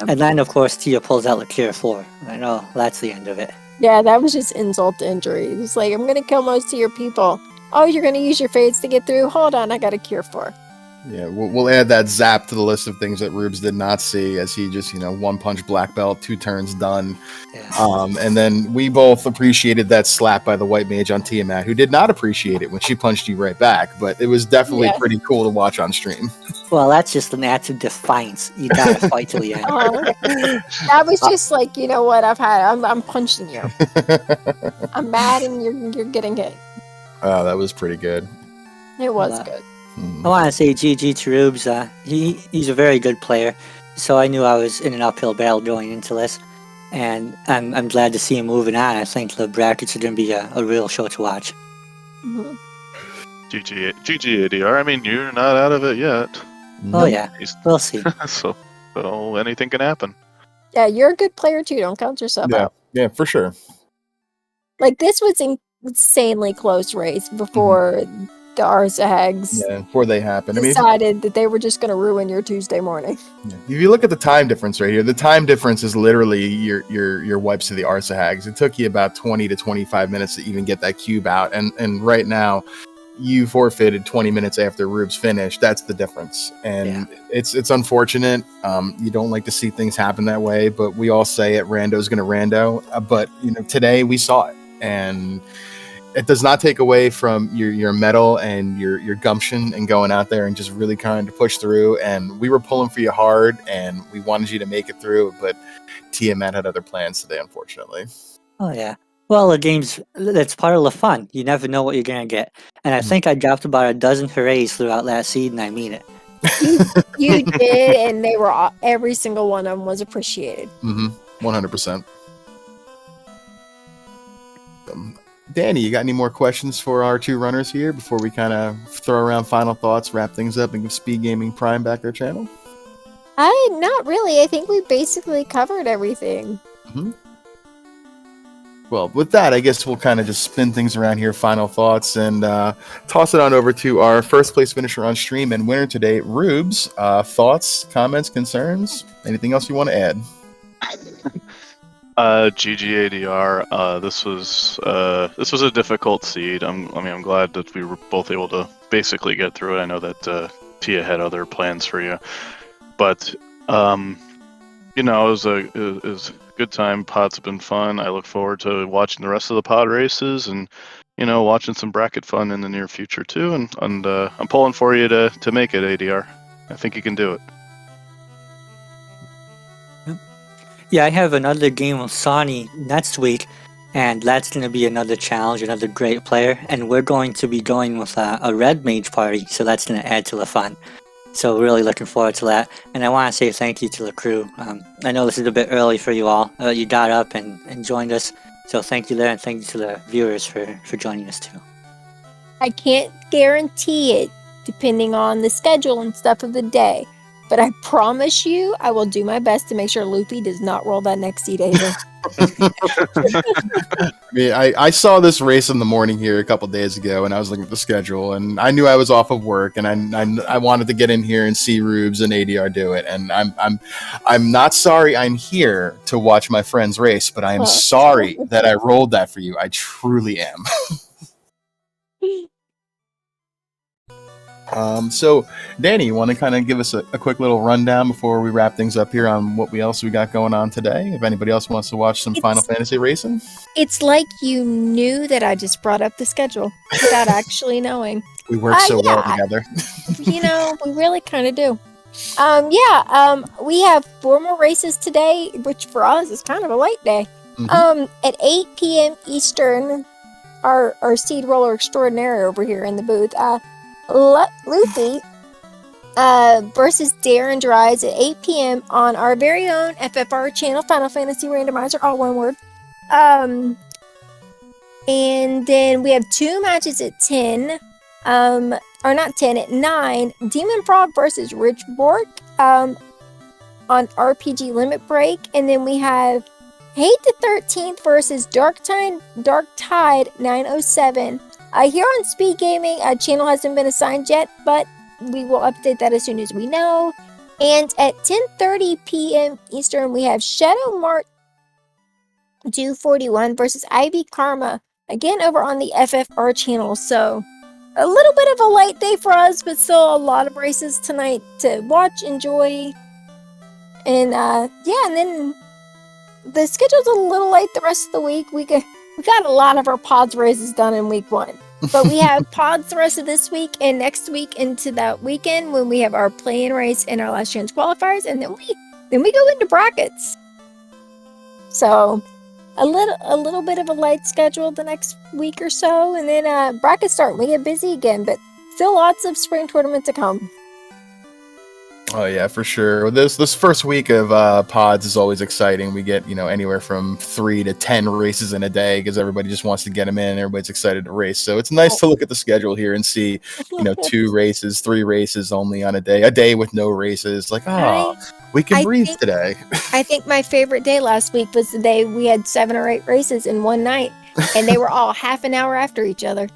then of course Tia pulls out the Cure 4. I know that's the end of it. Yeah, that was just insult to injury. It was like, I'm gonna kill most of your people. Oh, you're gonna use your fades to get through? Hold on, I got a Cure 4. Yeah, we'll add that zap to the list of things that Rubes did not see, as he just, 1 punch black belt, 2 turns done. Yeah. And then we both appreciated that slap by the white mage on Tiamat, who did not appreciate it when she punched you right back, but it was definitely pretty cool to watch on stream. Well, that's just an act of defiance. You gotta fight till the end. That was just like, you know what, I'm punching you. I'm mad and you're getting hit. Oh, that was pretty good. It was good. I want to say GG to Rubes. He's a very good player, so I knew I was in an uphill battle going into this, and I'm glad to see him moving on. I think the brackets are going to be a real show to watch. GG ADR. I mean, you're not out of it yet. Oh yeah, we'll see. so anything can happen. Yeah, you're a good player too. Don't count yourself out. Yeah, for sure. Like, this was insanely close race before the Arzahags before they happened. decided that they were just going to ruin your Tuesday morning. If you look at the time difference right here, the time difference is literally your wipes to the Arzahags. It took you about 20 to 25 minutes to even get that cube out, and right now you forfeited 20 minutes after Rubes finished. That's the difference, and it's unfortunate. You don't like to see things happen that way, but we all say it, rando's gonna rando. But today we saw it, and it does not take away from your mettle and your gumption and going out there and just really trying to push through. And we were pulling for you hard, and we wanted you to make it through, but Tiamat had other plans today, unfortunately. Oh yeah. Well, the game's that's part of the fun. You never know what you're gonna get. And I think I dropped about a dozen hoorays throughout that seed, and I mean it. You did, and they were every single one of them was appreciated. 100%. Danny, you got any more questions for our 2 runners here before we kind of throw around final thoughts, wrap things up, and give Speed Gaming Prime back their channel? Not really. I think we basically covered everything. Well, with that, I guess we'll kind of just spin things around here, final thoughts, and toss it on over to our first place finisher on stream and winner today, Rubes. Thoughts, comments, concerns, anything else you want to add? GG ADR. This was a difficult seed. I'm glad that we were both able to basically get through it. I know that Tia had other plans for you. But you know, it was a good time. Pods have been fun. I look forward to watching the rest of the pod races and, you know, watching some bracket fun in the near future too. And I'm pulling for you to make it, ADR. I think you can do it. Yeah, I have another game with Sonny next week, and that's going to be another challenge, another great player, and we're going to be going with a red mage party, so that's going to add to the fun. So really looking forward to that, and I want to say thank you to the crew. I know this is a bit early for you all. You got up and joined us, so thank you there, and thank you to the viewers for joining us too. I can't guarantee it, depending on the schedule and stuff of the day. But I promise you, I will do my best to make sure Luffy does not roll that next seed either. I mean, I saw this race in the morning here a couple days ago, and I was looking at the schedule, and I knew I was off of work, and I wanted to get in here and see Rubes and ADR do it, and I'm not sorry I'm here to watch my friends race, but I am sorry that I rolled that for you. I truly am. So, Danny, you want to kind of give us a quick little rundown before we wrap things up here on what else we got going on today? If anybody else wants to watch some Final Fantasy racing? It's like you knew that I just brought up the schedule without actually knowing. We work so well together. You know, we really kind of do. We have 4 more races today, which for us is kind of a late day. Mhm. At 8 p.m. Eastern, our seed roller extraordinaire over here in the booth, Luffy versus Darren Dries at 8 p.m. on our very own FFR channel, Final Fantasy Randomizer, all one word. And then we have 2 matches at 10, or not 10, at 9, Demon Frog versus Rich Bork on RPG Limit Break, and then we have Hate the 13th versus Dark Tide 907. Here on Speed Gaming, a channel hasn't been assigned yet, but we will update that as soon as we know. And at 10:30 p.m. Eastern, we have Shadow Mart 241 versus Ivy Karma, again over on the FFR channel. So a little bit of a light day for us, but still a lot of races tonight to watch, enjoy. And and then the schedule's a little light the rest of the week. We got a lot of our pods races done in week 1. But we have pods the rest of this week and next week into that weekend when we have our play-in race and our last chance qualifiers, and then we go into brackets. So a little bit of a light schedule the next week or so, and then brackets start. We get busy again, but still lots of spring tournament to come. Oh yeah, for sure. This first week of pods is always exciting. We get anywhere from 3 to 10 races in a day because everybody just wants to get them in. And everybody's excited to race. So it's nice to look at the schedule here and see 2 races, 3 races only on a day with no races. Like we can breathe today. I think my favorite day last week was the day we had 7 or 8 races in one night. And they were all half an hour after each other.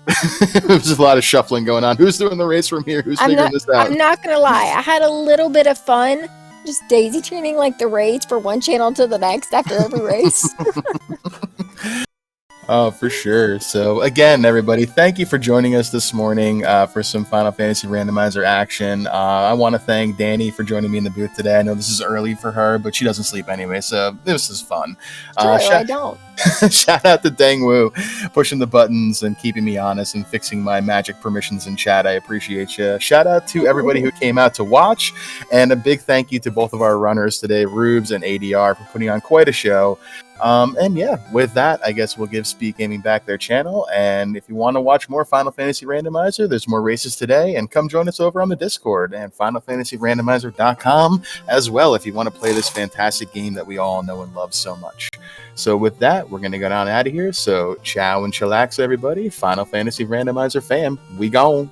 There's a lot of shuffling going on. Who's doing the race from here? Who's figuring this out? I'm not going to lie. I had a little bit of fun just daisy chaining like the raids for one channel to the next after every race. Oh, for sure. So again, everybody, thank you for joining us this morning for some Final Fantasy Randomizer action. I want to thank Danny for joining me in the booth today. I know this is early for her, but she doesn't sleep anyway, so this is fun. I don't. Shout out to Dangwoo, pushing the buttons and keeping me honest and fixing my magic permissions in chat. I appreciate you. Shout out to everybody who came out to watch, and a big thank you to both of our runners today, Rubes and ADR, for putting on quite a show. And yeah, with that, I guess we'll give Speed Gaming back their channel. And if you want to watch more Final Fantasy Randomizer, there's more races today. And come join us over on the Discord and FinalFantasyRandomizer.com as well if you want to play this fantastic game that we all know and love so much. So with that, we're going to go down out of here. So ciao and chillax, everybody. Final Fantasy Randomizer fam, we gone.